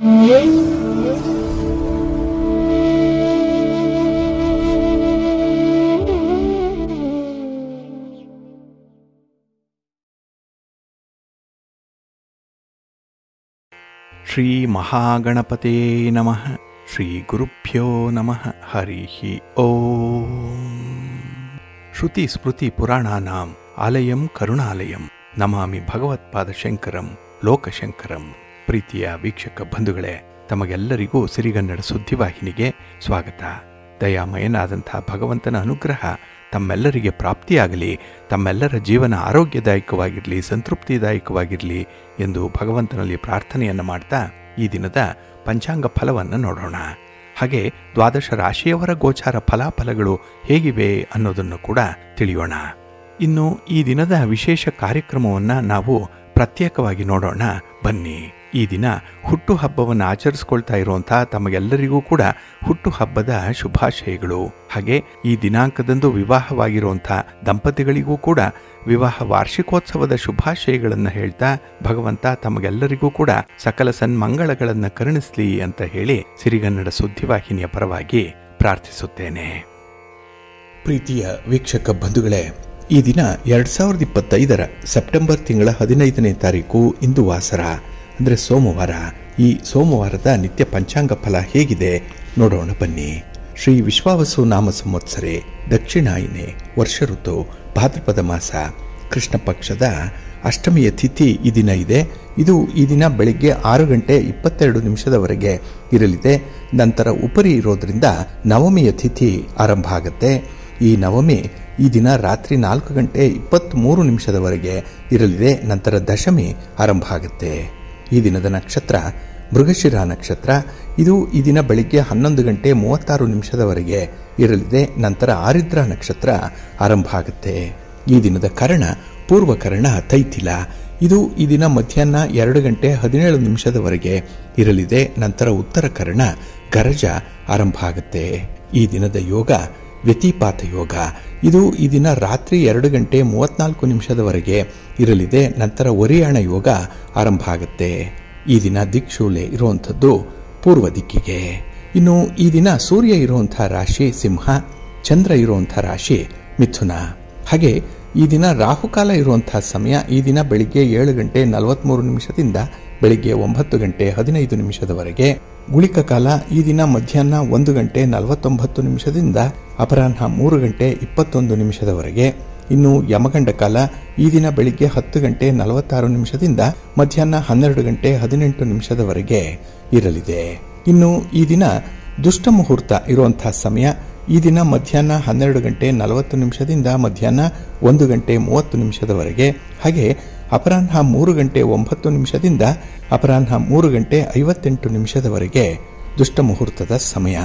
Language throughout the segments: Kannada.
ಶ್ರೀ ಮಹಾಗಣಪತೇ ನಮಃ. ಶ್ರೀ ಗುರುಭ್ಯೋ ನಮಃ. ಹರಿ ಓಂ. ಶ್ರುತಿ ಸ್ಮೃತಿ ಪುರಾಣಾನಾಂ ಆಲಯಂ ಕರುಣಾಲಯಂ ನಮಾಮಿ ಭಗವತ್ಪಾದಶಂಕರಂ ಲೋಕಶಂಕರಂ. ಪ್ರೀತಿಯ ವೀಕ್ಷಕ ಬಂಧುಗಳೇ, ತಮಗೆಲ್ಲರಿಗೂ ಸಿರಿಗನ್ನಡ ಸುದ್ದಿವಾಹಿನಿಗೆ ಸ್ವಾಗತ. ದಯಾಮಯನಾದಂಥ ಭಗವಂತನ ಅನುಗ್ರಹ ತಮ್ಮೆಲ್ಲರಿಗೆ ಪ್ರಾಪ್ತಿಯಾಗಲಿ, ತಮ್ಮೆಲ್ಲರ ಜೀವನ ಆರೋಗ್ಯದಾಯಕವಾಗಿರಲಿ, ಸಂತೃಪ್ತಿದಾಯಕವಾಗಿರಲಿ ಎಂದು ಭಗವಂತನಲ್ಲಿ ಪ್ರಾರ್ಥನೆಯನ್ನು ಮಾಡ್ತಾ ಈ ದಿನದ ಪಂಚಾಂಗ ಫಲವನ್ನು ನೋಡೋಣ. ಹಾಗೆ ದ್ವಾದಶ ರಾಶಿಯವರ ಗೋಚಾರ ಫಲಾಫಲಗಳು ಹೇಗಿವೆ ಅನ್ನೋದನ್ನು ಕೂಡ ತಿಳಿಯೋಣ. ಇನ್ನು ಈ ದಿನದ ವಿಶೇಷ ಕಾರ್ಯಕ್ರಮವನ್ನು ನಾವು ಪ್ರತ್ಯೇಕವಾಗಿ ನೋಡೋಣ ಬನ್ನಿ. ಈ ದಿನ ಹುಟ್ಟುಹಬ್ಬವನ್ನು ಆಚರಿಸ್ಕೊಳ್ತಾ ಇರುವಂಥ ತಮಗೆಲ್ಲರಿಗೂ ಕೂಡ ಹುಟ್ಟುಹಬ್ಬದ ಶುಭಾಶಯಗಳು. ಹಾಗೆ ಈ ದಿನಾಂಕದಂದು ವಿವಾಹವಾಗಿರುವಂಥ ದಂಪತಿಗಳಿಗೂ ಕೂಡ ವಿವಾಹ ವಾರ್ಷಿಕೋತ್ಸವದ ಶುಭಾಶಯಗಳನ್ನು ಹೇಳ್ತಾ ಭಗವಂತ ತಮಗೆಲ್ಲರಿಗೂ ಕೂಡ ಸಕಲ ಸನ್ಮಂಗಳಗಳನ್ನು ಕರುಣಿಸಲಿ ಅಂತ ಹೇಳಿ ಸಿರಿಗನ್ನಡ ಸುದ್ದಿವಾಹಿನಿಯ ಪರವಾಗಿ ಪ್ರಾರ್ಥಿಸುತ್ತೇನೆ. ಪ್ರೀತಿಯ ವೀಕ್ಷಕ ಬಂಧುಗಳೇ, ಈ ದಿನ 2025 ಸೆಪ್ಟೆಂಬರ್ ತಿಂಗಳ 15ನೇ ತಾರೀಕು, ಇಂದು ವಾಸರ ಅಂದರೆ ಸೋಮವಾರ. ಈ ಸೋಮವಾರದ ನಿತ್ಯ ಪಂಚಾಂಗ ಫಲ ಹೇಗಿದೆ ನೋಡೋಣ ಬನ್ನಿ. ಶ್ರೀ ವಿಶ್ವಾವಸು ನಾಮ ಸಂವತ್ಸರೆ, ದಕ್ಷಿಣಾಯನೆ, ವರ್ಷ ಋತು, ಭಾದ್ರಪದ ಮಾಸ, ಕೃಷ್ಣ ಪಕ್ಷದ ಅಷ್ಟಮಿಯ ತಿಥಿ ಈ ದಿನ ಇದೆ. ಇದು ಈ ದಿನ ಬೆಳಿಗ್ಗೆ 6:22 ಇರಲಿದೆ. ನಂತರ ಉಪರಿ ಇರೋದ್ರಿಂದ ನವಮಿಯ ತಿಥಿ ಆರಂಭ ಆಗುತ್ತೆ. ಈ ನವಮಿ ಈ ದಿನ ರಾತ್ರಿ 4:23 ಇರಲಿದೆ. ನಂತರ ದಶಮಿ ಆರಂಭ ಆಗುತ್ತೆ. ಈ ದಿನದ ನಕ್ಷತ್ರ ಮೃಗಶಿರ ನಕ್ಷತ್ರ. ಇದು ಈ ದಿನ ಬೆಳಿಗ್ಗೆ 11:36 ಇರಲಿದೆ. ನಂತರ ಆರಿದ್ರ ನಕ್ಷತ್ರ ಆರಂಭ ಆಗುತ್ತೆ. ಈ ದಿನದ ಕರ್ಣ ಪೂರ್ವಕರ್ಣ ತೈತಿಲ. ಇದು ಈ ದಿನ ಮಧ್ಯಾಹ್ನ 2:17 ಇರಲಿದೆ. ನಂತರ ಉತ್ತರ ಕರ್ಣ ಗರಜ ಆರಂಭ ಆಗುತ್ತೆ. ಈ ದಿನದ ಯೋಗ ವ್ಯತಿಪಾತ ಯೋಗ. ಇದು ಈ ದಿನ ರಾತ್ರಿ 2:34 ಇರಲಿದೆ. ನಂತರ ಒರಿಯಾಣ ಯೋಗ ಆರಂಭ ಆಗುತ್ತೆ. ಈ ದಿನ ದಿಕ್ಶೂಲೆ ಇರುವಂಥದ್ದು ಪೂರ್ವ ದಿಕ್ಕಿಗೆ. ಇನ್ನು ಈ ದಿನ ಸೂರ್ಯ ಇರುವಂಥ ರಾಶಿ ಸಿಂಹ, ಚಂದ್ರ ಇರುವಂಥ ರಾಶಿ ಮಿಥುನ. ಹಾಗೆ ಈ ದಿನ ರಾಹುಕಾಲ ಇರುವಂಥ ಸಮಯ ಈ ದಿನ ಬೆಳಿಗ್ಗೆ 7:43 ಬೆಳಿಗ್ಗೆ 9:15 ಗುಳಿಕ ಕಾಲ ಈ ದಿನ ಮಧ್ಯಾಹ್ನ 1:49 ಅಪರಾಹ್ನ 3:21 ಇನ್ನು ಯಮಗಂಡ ಕಾಲ ಈ ದಿನ ಬೆಳಿಗ್ಗೆ 10:46 ಮಧ್ಯಾಹ್ನ 12:18 ಇರಲಿದೆ. ಇನ್ನು ಈ ದಿನ ದುಷ್ಟ ಮುಹೂರ್ತ ಇರುವಂತಹ ಸಮಯ ಈ ದಿನ ಮಧ್ಯಾಹ್ನ 12:40 ಮಧ್ಯಾಹ್ನ 1:30 ಹಾಗೆ ಅಪರಾಹ್ನ 3:09 ಅಪರಾಹ್ನ 3:58 ದುಷ್ಟ ಮುಹೂರ್ತದ ಸಮಯ.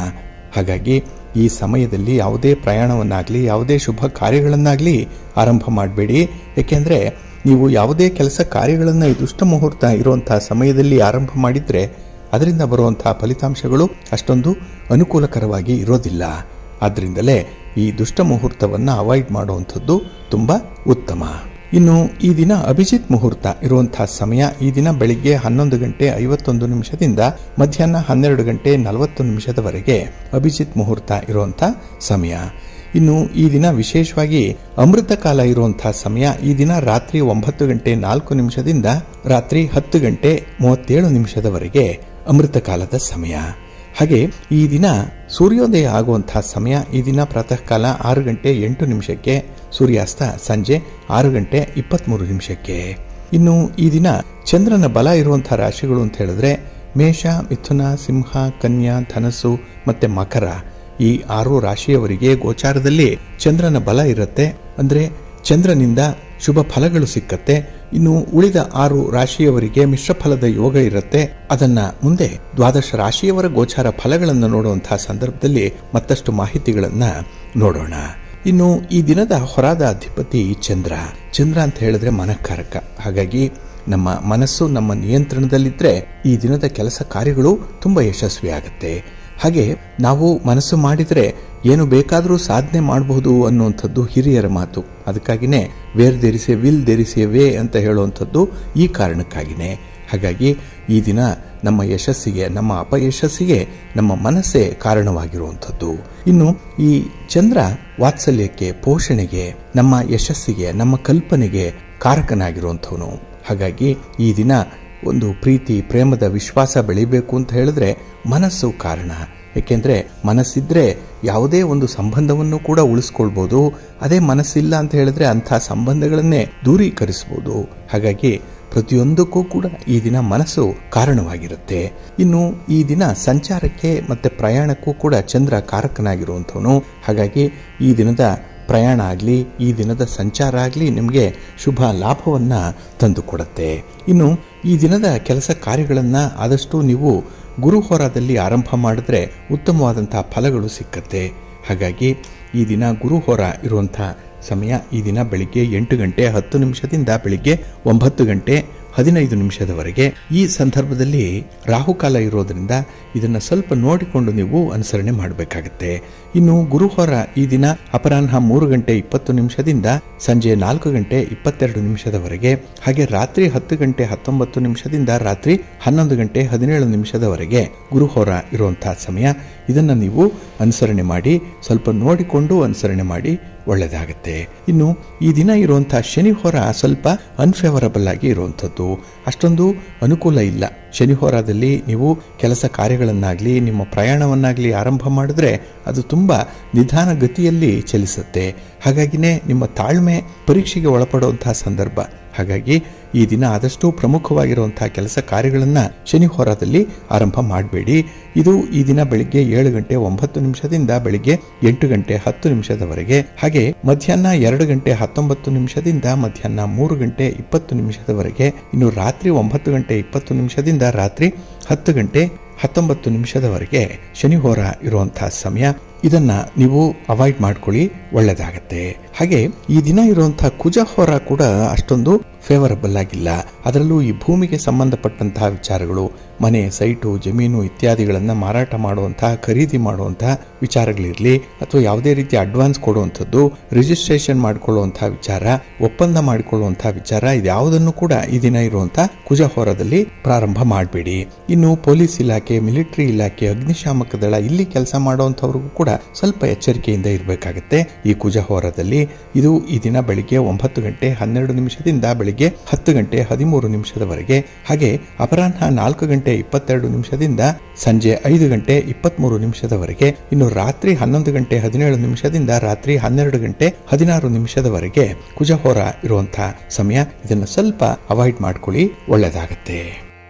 ಹಾಗಾಗಿ ಈ ಸಮಯದಲ್ಲಿ ಯಾವುದೇ ಪ್ರಯಾಣವನ್ನಾಗಲಿ ಯಾವುದೇ ಶುಭ ಕಾರ್ಯಗಳನ್ನಾಗಲಿ ಆರಂಭ ಮಾಡಬೇಡಿ. ಏಕೆಂದರೆ ನೀವು ಯಾವುದೇ ಕೆಲಸ ಕಾರ್ಯಗಳನ್ನು ಈ ದುಷ್ಟ ಮುಹೂರ್ತ ಇರುವಂತಹ ಸಮಯದಲ್ಲಿ ಆರಂಭ ಮಾಡಿದರೆ ಅದರಿಂದ ಬರುವಂತಹ ಫಲಿತಾಂಶಗಳು ಅಷ್ಟೊಂದು ಅನುಕೂಲಕರವಾಗಿ ಇರೋದಿಲ್ಲ. ಆದ್ದರಿಂದಲೇ ಈ ದುಷ್ಟ ಮುಹೂರ್ತವನ್ನು ಅವಾಯ್ಡ್ ಮಾಡುವಂಥದ್ದು ತುಂಬ ಉತ್ತಮ. ಇನ್ನು ಈ ದಿನ ಅಭಿಜಿತ್ ಮುಹೂರ್ತ ಇರುವಂತಹ ಸಮಯ ಈ ದಿನ ಬೆಳಿಗ್ಗೆ 11:51 ಮಧ್ಯಾಹ್ನ 12:40 ಅಭಿಜಿತ್ ಮುಹೂರ್ತ ಇರುವಂತಹ ಸಮಯ. ಇನ್ನು ಈ ದಿನ ವಿಶೇಷವಾಗಿ ಅಮೃತ ಕಾಲ ಇರುವಂತಹ ಸಮಯ ಈ ದಿನ ರಾತ್ರಿ 9:04 ರಾತ್ರಿ 10:37 ಅಮೃತ ಕಾಲದ ಸಮಯ. ಹಾಗೆ ಈ ದಿನ ಸೂರ್ಯೋದಯ ಆಗುವಂತಹ ಸಮಯ ಈ ದಿನ ಪ್ರಾತಃ ಕಾಲ 6:08 ಸೂರ್ಯಾಸ್ತ ಸಂಜೆ 6:23. ಇನ್ನು ಈ ದಿನ ಚಂದ್ರನ ಬಲ ಇರುವಂತಹ ರಾಶಿಗಳು ಅಂತ ಹೇಳಿದ್ರೆ ಮೇಷ, ಮಿಥುನ, ಸಿಂಹ, ಕನ್ಯಾ, ಧನಸ್ಸು ಮತ್ತೆ ಮಕರ. ಈ 6 ರಾಶಿಯವರಿಗೆ ಗೋಚಾರದಲ್ಲಿ ಚಂದ್ರನ ಬಲ ಇರುತ್ತೆ. ಅಂದ್ರೆ ಚಂದ್ರನಿಂದ ಶುಭ ಫಲಗಳು ಸಿಕ್ಕತ್ತೆ. ಇನ್ನು ಉಳಿದ 6 ರಾಶಿಯವರಿಗೆ ಮಿಶ್ರ ಫಲದ ಯೋಗ ಇರುತ್ತೆ. ಅದನ್ನ ಮುಂದೆ ದ್ವಾದಶ ರಾಶಿಯವರ ಗೋಚಾರ ಫಲಗಳನ್ನು ನೋಡುವಂತಹ ಸಂದರ್ಭದಲ್ಲಿ ಮತ್ತಷ್ಟು ಮಾಹಿತಿಗಳನ್ನ ನೋಡೋಣ. ಇನ್ನು ಈ ದಿನದ ಹೊರಾದ ಅಧಿಪತಿ ಚಂದ್ರ. ಚಂದ್ರ ಅಂತ ಹೇಳಿದ್ರೆ ಮನಃಕಾರಕ. ಹಾಗಾಗಿ ನಮ್ಮ ಮನಸ್ಸು ನಮ್ಮ ನಿಯಂತ್ರಣದಲ್ಲಿದ್ರೆ ಈ ದಿನದ ಕೆಲಸ ಕಾರ್ಯಗಳು ತುಂಬಾ ಯಶಸ್ವಿ ಆಗುತ್ತೆ. ಹಾಗೆ ನಾವು ಮನಸ್ಸು ಮಾಡಿದರೆ ಏನು ಬೇಕಾದರೂ ಸಾಧನೆ ಮಾಡಬಹುದು ಅನ್ನುವಂಥದ್ದು ಹಿರಿಯರ ಮಾತು. ಅದಕ್ಕಾಗಿನೇ where there is a will there is a way ಅಂತ ಹೇಳುವಂಥದ್ದು ಈ ಕಾರಣಕ್ಕಾಗಿನೇ. ಹಾಗಾಗಿ ಈ ದಿನ ನಮ್ಮ ಯಶಸ್ಸಿಗೆ, ನಮ್ಮ ಅಪಯಶಸ್ಸಿಗೆ ನಮ್ಮ ಮನಸ್ಸೇ ಕಾರಣವಾಗಿರುವಂಥದ್ದು. ಇನ್ನು ಈ ಚಂದ್ರ ವಾತ್ಸಲ್ಯಕ್ಕೆ, ಪೋಷಣೆಗೆ, ನಮ್ಮ ಯಶಸ್ಸಿಗೆ, ನಮ್ಮ ಕಲ್ಪನೆಗೆ ಕಾರಕನಾಗಿರುವಂಥವನು. ಹಾಗಾಗಿ ಈ ದಿನ ಒಂದು ಪ್ರೀತಿ, ಪ್ರೇಮದ ವಿಶ್ವಾಸ ಬೆಳಿಬೇಕು ಅಂತ ಹೇಳಿದ್ರೆ ಮನಸ್ಸು ಕಾರಣ. ಏಕೆಂದರೆ ಮನಸ್ಸಿದ್ರೆ ಯಾವುದೇ ಒಂದು ಸಂಬಂಧವನ್ನು ಕೂಡ ಉಳಿಸ್ಕೊಳ್ಬೋದು. ಅದೇ ಮನಸ್ಸಿಲ್ಲ ಅಂತ ಹೇಳಿದ್ರೆ ಅಂಥ ಸಂಬಂಧಗಳನ್ನೇ ದೂರೀಕರಿಸಬಹುದು. ಹಾಗಾಗಿ ಪ್ರತಿಯೊಂದಕ್ಕೂ ಕೂಡ ಈ ದಿನ ಮನಸ್ಸು ಕಾರಣವಾಗಿರುತ್ತೆ. ಇನ್ನು ಈ ದಿನ ಸಂಚಾರಕ್ಕೆ ಮತ್ತೆ ಪ್ರಯಾಣಕ್ಕೂ ಕೂಡ ಚಂದ್ರ ಕಾರಕನಾಗಿರುವಂಥವನು. ಹಾಗಾಗಿ ಈ ದಿನದ ಪ್ರಯಾಣ ಆಗಲಿ, ಈ ದಿನದ ಸಂಚಾರ ಆಗಲಿ ನಿಮಗೆ ಶುಭ ಲಾಭವನ್ನು ತಂದುಕೊಡುತ್ತೆ. ಇನ್ನು ಈ ದಿನದ ಕೆಲಸ ಕಾರ್ಯಗಳನ್ನು ಆದಷ್ಟು ನೀವು ಗುರುಹೋರಾದಲ್ಲಿ ಆರಂಭ ಮಾಡಿದ್ರೆ ಉತ್ತಮವಾದಂತಹ ಫಲಗಳು ಸಿಕ್ಕತ್ತೆ. ಹಾಗಾಗಿ ಈ ದಿನ ಗುರುಹೋರ ಇರುವಂಥ ಸಮಯ ಈ ದಿನ ಬೆಳಿಗ್ಗೆ 8 ಗಂಟೆ 10 ನಿಮಿಷದಿಂದ ಬೆಳಿಗ್ಗೆ 9 ಗಂಟೆ 15 ನಿಮಿಷದವರೆಗೆ. ಈ ಸಂದರ್ಭದಲ್ಲಿ ರಾಹುಕಾಲ ಇರೋದ್ರಿಂದ ಇದನ್ನು ಸ್ವಲ್ಪ ನೋಡಿಕೊಂಡು ನೀವು ಅನುಸರಣೆ ಮಾಡಬೇಕಾಗತ್ತೆ. ಇನ್ನು ಗುರುಹೋರ ಈ ದಿನ ಅಪರಾಹ್ನ 3 ಗಂಟೆ 20 ನಿಮಿಷದಿಂದ ಸಂಜೆ 4 ಗಂಟೆ 22 ನಿಮಿಷದವರೆಗೆ. ಹಾಗೆ ರಾತ್ರಿ 10 ಗಂಟೆ 19 ನಿಮಿಷದಿಂದ ರಾತ್ರಿ 11 ಗಂಟೆ 17 ನಿಮಿಷದವರೆಗೆ ಗುರುಹೋರ ಇರುವಂತಹ ಸಮಯ. ಇದನ್ನು ನೀವು ಅನುಸರಣೆ ಮಾಡಿ, ಸ್ವಲ್ಪ ನೋಡಿಕೊಂಡು ಅನುಸರಣೆ ಮಾಡಿ, ಒಳ್ಳೆಯದಾಗತ್ತೆ. ಇನ್ನು ಈ ದಿನ ಇರುವಂತಹ ಶನಿಹೋರ ಸ್ವಲ್ಪ ಅನ್ಫೇವರಬಲ್ ಆಗಿ ಇರುವಂಥದ್ದು, ಅಷ್ಟೊಂದು ಅನುಕೂಲ ಇಲ್ಲ. ಶನಿಹೋರದಲ್ಲಿ ನೀವು ಕೆಲಸ ಕಾರ್ಯಗಳನ್ನಾಗಲಿ ನಿಮ್ಮ ಪ್ರಯಾಣವನ್ನಾಗಲಿ ಆರಂಭ ಮಾಡಿದ್ರೆ ಅದು ತುಂಬ ನಿಧಾನ ಗತಿಯಲ್ಲಿ ಚಲಿಸುತ್ತೆ. ಹಾಗಾಗಿನೇ ನಿಮ್ಮ ತಾಳ್ಮೆ ಪರೀಕ್ಷೆಗೆ ಒಳಪಡುವಂತಹ ಸಂದರ್ಭ. ಹಾಗಾಗಿ ಈ ದಿನ ಆದಷ್ಟು ಪ್ರಮುಖವಾಗಿರುವಂತಹ ಕೆಲಸ ಕಾರ್ಯಗಳನ್ನು ಶನಿಹೋರದಲ್ಲಿ ಆರಂಭ ಮಾಡಬೇಡಿ. ಇದು ಈ ದಿನ ಬೆಳಿಗ್ಗೆ 7 ಗಂಟೆ 9 ನಿಮಿಷದಿಂದ ಬೆಳಿಗ್ಗೆ 8 ಗಂಟೆ 10 ನಿಮಿಷದವರೆಗೆ. ಹಾಗೆ ಮಧ್ಯಾಹ್ನ 2 ಗಂಟೆ 19 ನಿಮಿಷದಿಂದ ಮಧ್ಯಾಹ್ನ 3 ಗಂಟೆ 20 ನಿಮಿಷದವರೆಗೆ. ಇನ್ನು ರಾತ್ರಿ 9 ಗಂಟೆ 20 ನಿಮಿಷದಿಂದ ರಾತ್ರಿ 10 ಗಂಟೆ 19 ನಿಮಿಷದವರೆಗೆ ಶನಿಹೋರ ಇರುವಂತಹ ಸಮಯ. ಇದನ್ನ ನೀವು ಅವಾಯ್ಡ್ ಮಾಡ್ಕೊಳ್ಳಿ, ಒಳ್ಳೆಯದಾಗತ್ತೆ. ಹಾಗೆ ಈ ದಿನ ಇರುವಂತಹ ಕುಜಹೋರ ಕೂಡ ಅಷ್ಟೊಂದು ಫೇವರಬಲ್ ಆಗಿಲ್ಲ. ಅದರಲ್ಲೂ ಈ ಭೂಮಿಗೆ ಸಂಬಂಧಪಟ್ಟಂತಹ ವಿಚಾರಗಳು, ಮನೆ, ಸೈಟು, ಜಮೀನು ಇತ್ಯಾದಿಗಳನ್ನು ಮಾರಾಟ ಮಾಡುವಂತಹ, ಖರೀದಿ ಮಾಡುವಂತಹ ವಿಚಾರಗಳಿರಲಿ, ಅಥವಾ ಯಾವುದೇ ರೀತಿ ಅಡ್ವಾನ್ಸ್ ಕೊಡುವಂಥದ್ದು, ರಿಜಿಸ್ಟ್ರೇಷನ್ ಮಾಡಿಕೊಳ್ಳುವಂತಹ ವಿಚಾರ, ಒಪ್ಪಂದ ಮಾಡಿಕೊಳ್ಳುವಂತಹ ವಿಚಾರ, ಇದ್ಯಾವುದನ್ನು ಕೂಡ ಈ ದಿನ ಇರುವಂತಹ ಕುಜಹೋರದಲ್ಲಿ ಪ್ರಾರಂಭ ಮಾಡಬೇಡಿ. ಇನ್ನು ಪೊಲೀಸ್ ಇಲಾಖೆ, ಮಿಲಿಟರಿ ಇಲಾಖೆ, ಅಗ್ನಿಶಾಮಕ ದಳ ಇಲ್ಲಿ ಕೆಲಸ ಮಾಡುವಂಥವ್ರಿಗೂ ಕೂಡ ಸ್ವಲ್ಪ ಎಚ್ಚರಿಕೆಯಿಂದ ಇರಬೇಕಾಗತ್ತೆ ಈ ಕುಜಹೋರದಲ್ಲಿ. ಇದು ಈ ದಿನ ಬೆಳಿಗ್ಗೆ 9 ಗಂಟೆ 12 ನಿಮಿಷದಿಂದ ಬೆಳಿಗ್ಗೆ 10 ಗಂಟೆ 13 ನಿಮಿಷದವರೆಗೆ. ಹಾಗೆ ಅಪರಾಹ್ನ 4 ಗಂಟೆ 22 ನಿಮಿಷದಿಂದ ಸಂಜೆ 5 ಗಂಟೆ 23 ನಿಮಿಷದವರೆಗೆ. ಇನ್ನು ರಾತ್ರಿ 11 ಗಂಟೆ 17 ನಿಮಿಷದಿಂದ ರಾತ್ರಿ 12 ಗಂಟೆ 16 ನಿಮಿಷದವರೆಗೆ ಕುಜಹೋರ ಇರುವಂತಹ ಸಮಯ. ಇದನ್ನು ಸ್ವಲ್ಪ ಅವಾಯ್ಡ್ ಮಾಡ್ಕೊಳ್ಳಿ, ಒಳ್ಳೆಯದಾಗತ್ತೆ.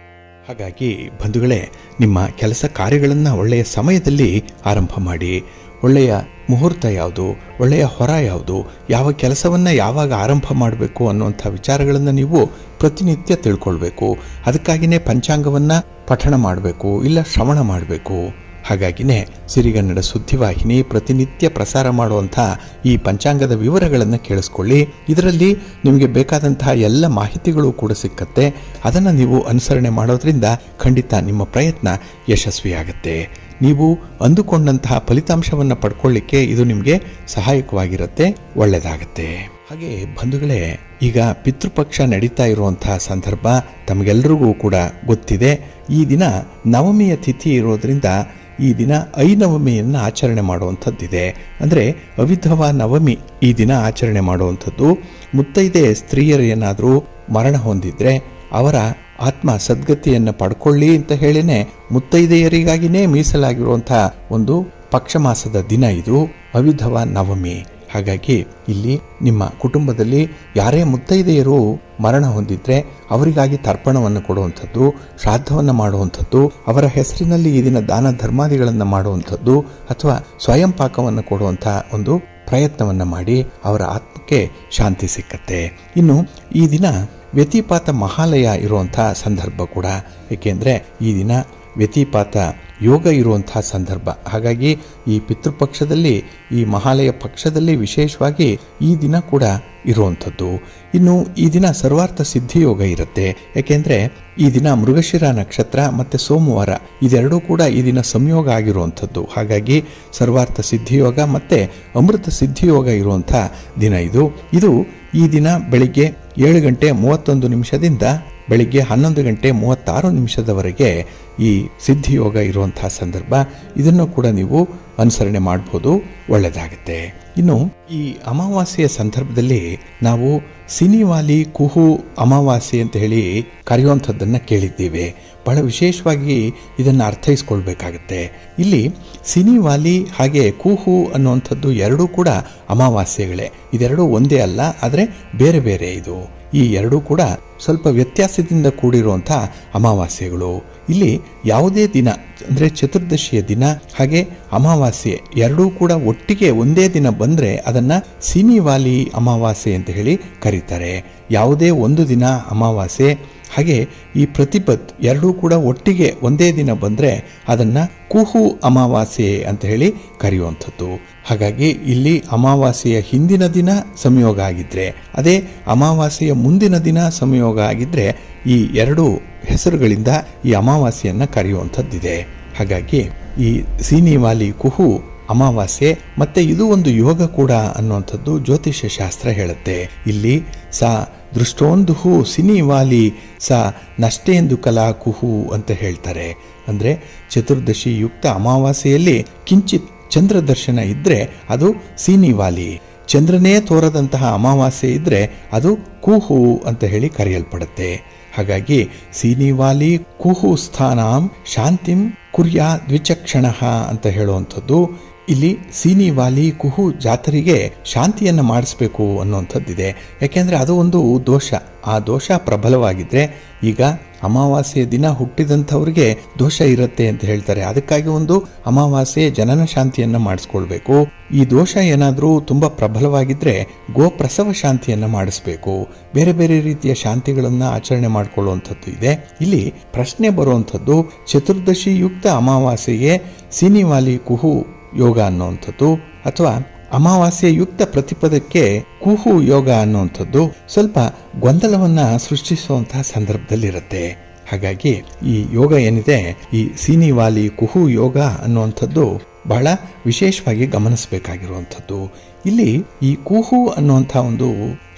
ಹಾಗಾಗಿ ಬಂಧುಗಳೇ, ನಿಮ್ಮ ಕೆಲಸ ಕಾರ್ಯಗಳನ್ನು ಒಳ್ಳೆಯ ಸಮಯದಲ್ಲಿ ಆರಂಭ ಮಾಡಿ. ಒಳ್ಳೆಯ ಮುಹೂರ್ತ ಯಾವುದು, ಒಳ್ಳೆಯ ಹೊರ ಯಾವುದು, ಯಾವ ಕೆಲಸವನ್ನು ಯಾವಾಗ ಆರಂಭ ಮಾಡಬೇಕು ಅನ್ನುವಂಥ ವಿಚಾರಗಳನ್ನು ನೀವು ಪ್ರತಿನಿತ್ಯ ತಿಳ್ಕೊಳ್ಬೇಕು. ಅದಕ್ಕಾಗಿಯೇ ಪಂಚಾಂಗವನ್ನು ಪಠಣ ಮಾಡಬೇಕು, ಇಲ್ಲ ಶ್ರವಣ ಮಾಡಬೇಕು. ಹಾಗಾಗಿನೇ ಸಿರಿಗನ್ನಡ ಸುದ್ದಿವಾಹಿನಿ ಪ್ರತಿನಿತ್ಯ ಪ್ರಸಾರ ಮಾಡುವಂಥ ಈ ಪಂಚಾಂಗದ ವಿವರಗಳನ್ನು ಕೇಳಿಸ್ಕೊಳ್ಳಿ. ಇದರಲ್ಲಿ ನಿಮಗೆ ಬೇಕಾದಂತಹ ಎಲ್ಲ ಮಾಹಿತಿಗಳು ಕೂಡ ಸಿಕ್ಕತ್ತೆ. ಅದನ್ನು ನೀವು ಅನುಸರಣೆ ಮಾಡೋದ್ರಿಂದ ಖಂಡಿತ ನಿಮ್ಮ ಪ್ರಯತ್ನ ಯಶಸ್ವಿಯಾಗುತ್ತೆ. ನೀವು ಅಂದುಕೊಂಡಂತಹ ಫಲಿತಾಂಶವನ್ನು ಪಡ್ಕೊಳ್ಳಿಕ್ಕೆ ಇದು ನಿಮಗೆ ಸಹಾಯಕವಾಗಿರುತ್ತೆ, ಒಳ್ಳೆಯದಾಗತ್ತೆ. ಹಾಗೆ ಬಂಧುಗಳೇ, ಈಗ ಪಿತೃಪಕ್ಷ ನಡೀತಾ ಇರುವಂತಹ ಸಂದರ್ಭ ತಮಗೆಲ್ಲರಿಗೂ ಕೂಡ ಗೊತ್ತಿದೆ. ಈ ದಿನ ನವಮಿಯ ತಿಥಿ ಇರೋದ್ರಿಂದ ಈ ದಿನ ಐನವಮಿಯನ್ನು ಆಚರಣೆ ಮಾಡುವಂಥದ್ದಿದೆ. ಅಂದರೆ ಅವಿಧವಾ ನವಮಿ ಈ ದಿನ ಆಚರಣೆ ಮಾಡುವಂಥದ್ದು. ಮುತ್ತೈದೆ ಸ್ತ್ರೀಯರು ಏನಾದರೂ ಮರಣ ಹೊಂದಿದ್ರೆ ಅವರ ಆತ್ಮ ಸದ್ಗತಿಯನ್ನು ಪಡ್ಕೊಳ್ಳಿ ಅಂತ ಹೇಳಿನೇ ಮುತ್ತೈದೆಯರಿಗಾಗಿನೇ ಮೀಸಲಾಗಿರುವಂತಹ ಒಂದು ಪಕ್ಷಮಾಸದ ದಿನ ಇದು ಅವಿಧವಾ ನವಮಿ. ಹಾಗಾಗಿ ಇಲ್ಲಿ ನಿಮ್ಮ ಕುಟುಂಬದಲ್ಲಿ ಯಾರೇ ಮುತ್ತೈದೆಯರು ಮರಣ ಹೊಂದಿದ್ರೆ ಅವರಿಗಾಗಿ ತರ್ಪಣವನ್ನು ಕೊಡುವಂಥದ್ದು, ಶ್ರಾದ್ದವನ್ನು ಮಾಡುವಂಥದ್ದು, ಅವರ ಹೆಸರಿನಲ್ಲಿ ಈ ದಿನ ದಾನ ಧರ್ಮಾದಿಗಳನ್ನು ಮಾಡುವಂಥದ್ದು, ಅಥವಾ ಸ್ವಯಂ ಪಾಕವನ್ನು ಕೊಡುವಂಥ ಒಂದು ಪ್ರಯತ್ನವನ್ನು ಮಾಡಿ ಅವರ ಆತ್ಮಕ್ಕೆ ಶಾಂತಿ ಸಿಕ್ಕತ್ತೆ. ಇನ್ನು ಈ ದಿನ ವ್ಯತಿಪಾತ ಮಹಾಲಯ ಇರುವಂಥ ಸಂದರ್ಭ ಕೂಡ, ಏಕೆಂದರೆ ಈ ದಿನ ವ್ಯತಿಪಾತ ಯೋಗ ಇರುವಂತಹ ಸಂದರ್ಭ. ಹಾಗಾಗಿ ಈ ಪಿತೃಪಕ್ಷದಲ್ಲಿ, ಈ ಮಹಾಲಯ ಪಕ್ಷದಲ್ಲಿ ವಿಶೇಷವಾಗಿ ಈ ದಿನ ಕೂಡ ಇರುವಂಥದ್ದು. ಇನ್ನು ಈ ದಿನ ಸರ್ವಾರ್ಥ ಸಿದ್ಧಿಯೋಗ ಇರುತ್ತೆ. ಯಾಕೆಂದರೆ ಈ ದಿನ ಮೃಗಶಿರ ನಕ್ಷತ್ರ ಮತ್ತು ಸೋಮವಾರ ಇದೆರಡೂ ಕೂಡ ಈ ದಿನ ಸಂಯೋಗ ಆಗಿರುವಂಥದ್ದು. ಹಾಗಾಗಿ ಸರ್ವಾರ್ಥ ಸಿದ್ಧಿಯೋಗ ಮತ್ತು ಅಮೃತ ಸಿದ್ಧಿಯೋಗ ಇರುವಂಥ ದಿನ ಇದು. ಈ ದಿನ ಬೆಳಿಗ್ಗೆ 7 ಗಂಟೆ 31 ನಿಮಿಷದಿಂದ ಬೆಳಿಗ್ಗೆ 11:36 ಈ ಸಿದ್ಧಿಯೋಗ ಇರುವಂತಹ ಸಂದರ್ಭ. ಇದನ್ನು ಕೂಡ ನೀವು ಅನುಸರಣೆ ಮಾಡಬಹುದು, ಒಳ್ಳೆಯದಾಗುತ್ತೆ. ಇನ್ನು ಈ ಅಮಾವಾಸ್ಯೆಯ ಸಂದರ್ಭದಲ್ಲಿ ನಾವು ಸಿನಿವಾಲಿ ಕುಹು ಅಮಾವಾಸ್ಯೆ ಅಂತ ಹೇಳಿ ಕರೆಯುವಂಥದ್ದನ್ನು ಕೇಳಿದ್ದೇವೆ. ಬಹಳ ವಿಶೇಷವಾಗಿ ಇದನ್ನು ಅರ್ಥೈಸ್ಕೊಳ್ಬೇಕಾಗತ್ತೆ. ಇಲ್ಲಿ ಸಿನಿವಾಲಿ ಹಾಗೆ ಕುಹು ಅನ್ನುವಂಥದ್ದು ಎರಡೂ ಕೂಡ ಅಮಾವಾಸ್ಯೆಗಳೇ. ಇದೆರಡೂ ಒಂದೇ ಅಲ್ಲ, ಆದರೆ ಬೇರೆ ಬೇರೆ. ಇದು ಈ ಎರಡೂ ಕೂಡ ಸ್ವಲ್ಪ ವ್ಯತ್ಯಾಸದಿಂದ ಕೂಡಿರುವಂಥ ಅಮಾವಾಸ್ಯೆಗಳು. ಇಲ್ಲಿ ಯಾವುದೇ ದಿನ ಅಂದರೆ ಚತುರ್ದಶಿಯ ದಿನ ಹಾಗೆ ಅಮಾವಾಸ್ಯೆ ಎರಡೂ ಕೂಡ ಒಟ್ಟಿಗೆ ಒಂದೇ ದಿನ ಬಂದರೆ ಅದನ್ನು ಸಿನಿವಾಲಿ ಅಮಾವಾಸ್ಯೆ ಅಂತ ಹೇಳಿ ಕರೀತಾರೆ. ಯಾವುದೇ ಒಂದು ದಿನ ಅಮಾವಾಸ್ಯೆ ಹಾಗೆ ಈ ಪ್ರತಿಪತ್ ಎರಡೂ ಕೂಡ ಒಟ್ಟಿಗೆ ಒಂದೇ ದಿನ ಬಂದರೆ ಅದನ್ನು ಕುಹು ಅಮಾವಾಸ್ಯೆ ಅಂತ ಹೇಳಿ ಕರೆಯುವಂಥದ್ದು. ಹಾಗಾಗಿ ಇಲ್ಲಿ ಅಮಾವಾಸ್ಯೆಯ ಹಿಂದಿನ ದಿನ ಸಂಯೋಗ ಆಗಿದ್ರೆ, ಅದೇ ಅಮಾವಾಸ್ಯೆಯ ಮುಂದಿನ ದಿನ ಸಂಯೋಗ ಆಗಿದ್ರೆ ಈ ಎರಡು ಹೆಸರುಗಳಿಂದ ಈ ಅಮಾವಾಸ್ಯೆಯನ್ನು ಕರೆಯುವಂಥದ್ದಿದೆ. ಹಾಗಾಗಿ ಈ ಸಿನಿವಾಲಿ ಕುಹು ಅಮಾವಾಸ್ಯೆ ಮತ್ತೆ ಇದು ಒಂದು ಯೋಗ ಕೂಡ ಅನ್ನುವಂಥದ್ದು ಜ್ಯೋತಿಷ್ಯ ಶಾಸ್ತ್ರ ಹೇಳುತ್ತೆ. ಇಲ್ಲಿ ಸಾ ದೃಷ್ಟೋಂದುಹು ಸಿನಿವಾಲಿ ಸಾ ನಷ್ಟೇಂದು ಕಲಾ ಕುಹು ಅಂತ ಹೇಳ್ತಾರೆ. ಅಂದರೆ ಚತುರ್ದಶಿ ಯುಕ್ತ ಅಮಾವಾಸ್ಯೆಯಲ್ಲಿ ಕಿಂಚಿತ್ ಚಂದ್ರ ದರ್ಶನ ಇದ್ರೆ ಅದು ಸಿನಿವಾಲಿ, ಚಂದ್ರನೇ ತೋರದಂತಹ ಅಮಾವಾಸ್ಯೆ ಇದ್ರೆ ಅದು ಕುಹು ಅಂತ ಹೇಳಿ ಕರೆಯಲ್ಪಡುತ್ತೆ. ಹಾಗಾಗಿ ಸಿನಿವಾಲಿ ಕುಹು ಸ್ಥಾನಂ ಶಾಂತಿಂ ಕುರ್ಯಾ ದ್ವಿಚಕ್ಷಣ ಅಂತ ಹೇಳುವಂಥದ್ದು. ಇಲ್ಲಿ ಸಿನಿವಾಲಿ ಕುಹು ಜಾತರಿಗೆ ಶಾಂತಿಯನ್ನು ಮಾಡಿಸ್ಬೇಕು ಅನ್ನುವಂಥದ್ದಿದೆ. ಯಾಕೆಂದರೆ ಅದು ಒಂದು ದೋಷ. ಆ ದೋಷ ಪ್ರಬಲವಾಗಿದ್ದರೆ, ಈಗ ಅಮಾವಾಸ್ಯೆಯ ದಿನ ಹುಟ್ಟಿದಂಥವ್ರಿಗೆ ದೋಷ ಇರುತ್ತೆ ಅಂತ ಹೇಳ್ತಾರೆ. ಅದಕ್ಕಾಗಿ ಒಂದು ಅಮಾವಾಸ್ಯೆ ಜನನ ಶಾಂತಿಯನ್ನು ಮಾಡಿಸ್ಕೊಳ್ಬೇಕು. ಈ ದೋಷ ಏನಾದರೂ ತುಂಬ ಪ್ರಬಲವಾಗಿದ್ದರೆ ಗೋಪ್ರಸವ ಶಾಂತಿಯನ್ನು ಮಾಡಿಸ್ಬೇಕು. ಬೇರೆ ಬೇರೆ ರೀತಿಯ ಶಾಂತಿಗಳನ್ನು ಆಚರಣೆ ಮಾಡಿಕೊಳ್ಳುವಂಥದ್ದು ಇದೆ. ಇಲ್ಲಿ ಪ್ರಶ್ನೆ ಬರುವಂಥದ್ದು, ಚತುರ್ದಶಿ ಯುಕ್ತ ಅಮಾವಾಸ್ಯೆಗೆ ಸಿನಿವಾಲಿ ಕುಹು ಯೋಗ ಅನ್ನುವಂಥದ್ದು ಅಥವಾ ಅಮಾವಾಸ್ಯೆ ಯುಕ್ತ ಪ್ರತಿಪದಕ್ಕೆ ಕುಹು ಯೋಗ ಅನ್ನುವಂಥದ್ದು ಸ್ವಲ್ಪ ಗೊಂದಲವನ್ನ ಸೃಷ್ಟಿಸುವಂತಹ ಸಂದರ್ಭದಲ್ಲಿರುತ್ತೆ. ಹಾಗಾಗಿ ಈ ಯೋಗ ಏನಿದೆ, ಈ ಸಿನಿವಾಲಿ ಕುಹು ಯೋಗ ಅನ್ನುವಂಥದ್ದು ಬಹಳ ವಿಶೇಷವಾಗಿ ಗಮನಿಸಬೇಕಾಗಿರುವಂಥದ್ದು. ಇಲ್ಲಿ ಈ ಕುಹು ಅನ್ನುವಂಥ ಒಂದು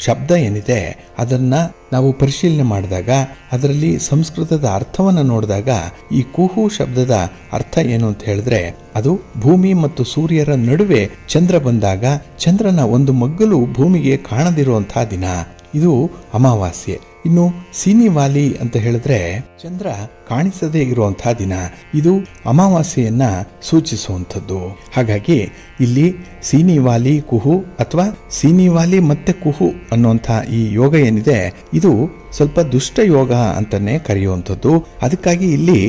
ಶಬ್ದ ಏನಿದೆ ಅದನ್ನ ನಾವು ಪರಿಶೀಲನೆ ಮಾಡಿದಾಗ, ಅದರಲ್ಲಿ ಸಂಸ್ಕೃತದ ಅರ್ಥವನ್ನು ನೋಡಿದಾಗ ಈ ಕುಹು ಶಬ್ದದ ಅರ್ಥ ಏನು ಅಂತ ಹೇಳಿದ್ರೆ, ಅದು ಭೂಮಿ ಮತ್ತು ಸೂರ್ಯರ ನಡುವೆ ಚಂದ್ರ ಬಂದಾಗ ಚಂದ್ರನ ಒಂದು ಮಗ್ಗಲು ಭೂಮಿಗೆ ಕಾಣದಿರುವಂತಹ ದಿನ, ಇದು ಅಮಾವಾಸ್ಯೆ. ಇನ್ನು ಸಿನಿವಾಲಿ ಅಂತ ಹೇಳಿದ್ರೆ ಚಂದ್ರ ಕಾಣಿಸದೇ ಇರುವಂತಹ ದಿನ, ಇದು ಅಮಾವಾಸ್ಯೆಯನ್ನ ಸೂಚಿಸುವಂಥದ್ದು. ಹಾಗಾಗಿ ಇಲ್ಲಿ ಸಿನಿವಾಲಿ ಕುಹು ಅಥವಾ ಸಿನಿವಾಲಿ ಮತ್ತೆ ಕುಹು ಅನ್ನುವಂಥ ಈ ಯೋಗ ಏನಿದೆ ಇದು ಸ್ವಲ್ಪ ದುಷ್ಟ ಯೋಗ ಅಂತಾನೆ ಕರೆಯುವಂಥದ್ದು. ಅದಕ್ಕಾಗಿ ಇಲ್ಲಿ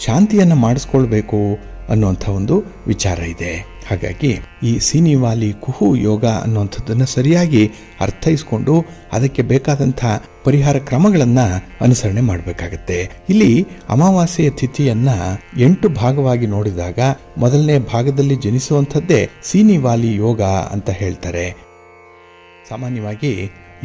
ಶಾಂತಿಯನ್ನು ಮಾಡಿಸ್ಕೊಳ್ಬೇಕು ಅನ್ನುವಂಥ ಒಂದು ವಿಚಾರ ಇದೆ. ಹಾಗಾಗಿ ಈ ಸಿನಿವಾಲಿ ಕುಹು ಯೋಗ ಅನ್ನುವಂಥದ್ದನ್ನು ಸರಿಯಾಗಿ ಅರ್ಥೈಸ್ಕೊಂಡು ಅದಕ್ಕೆ ಬೇಕಾದಂಥ ಪರಿಹಾರ ಕ್ರಮಗಳನ್ನು ಅನುಸರಣೆ ಮಾಡಬೇಕಾಗತ್ತೆ. ಇಲ್ಲಿ ಅಮಾವಾಸ್ಯೆಯ ತಿಥಿಯನ್ನ 8 ಭಾಗವಾಗಿ ನೋಡಿದಾಗ ಮೊದಲನೇ ಭಾಗದಲ್ಲಿ ಜನಿಸುವಂಥದ್ದೇ ಸಿನಿವಾಲಿ ಯೋಗ ಅಂತ ಹೇಳ್ತಾರೆ. ಸಾಮಾನ್ಯವಾಗಿ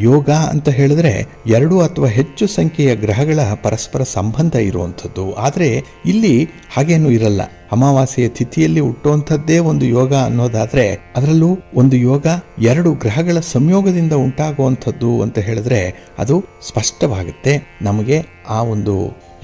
ಯೋಗ ಅಂತ ಹೇಳಿದ್ರೆ 2 ಅಥವಾ ಹೆಚ್ಚು ಸಂಖ್ಯೆಯ ಗ್ರಹಗಳ ಪರಸ್ಪರ ಸಂಬಂಧ ಇರುವಂಥದ್ದು. ಆದರೆ ಇಲ್ಲಿ ಹಾಗೇನೂ ಇರಲ್ಲ. ಅಮಾವಾಸ್ಯೆಯ ತಿಥಿಯಲ್ಲಿ ಹುಟ್ಟುವಂಥದ್ದೇ ಒಂದು ಯೋಗ ಅನ್ನೋದಾದ್ರೆ ಅದರಲ್ಲೂ ಒಂದು ಯೋಗ 2 ಗ್ರಹಗಳ ಸಂಯೋಗದಿಂದ ಉಂಟಾಗುವಂಥದ್ದು ಅಂತ ಹೇಳಿದ್ರೆ ಅದು ಸ್ಪಷ್ಟವಾಗುತ್ತೆ. ನಮಗೆ ಆ ಒಂದು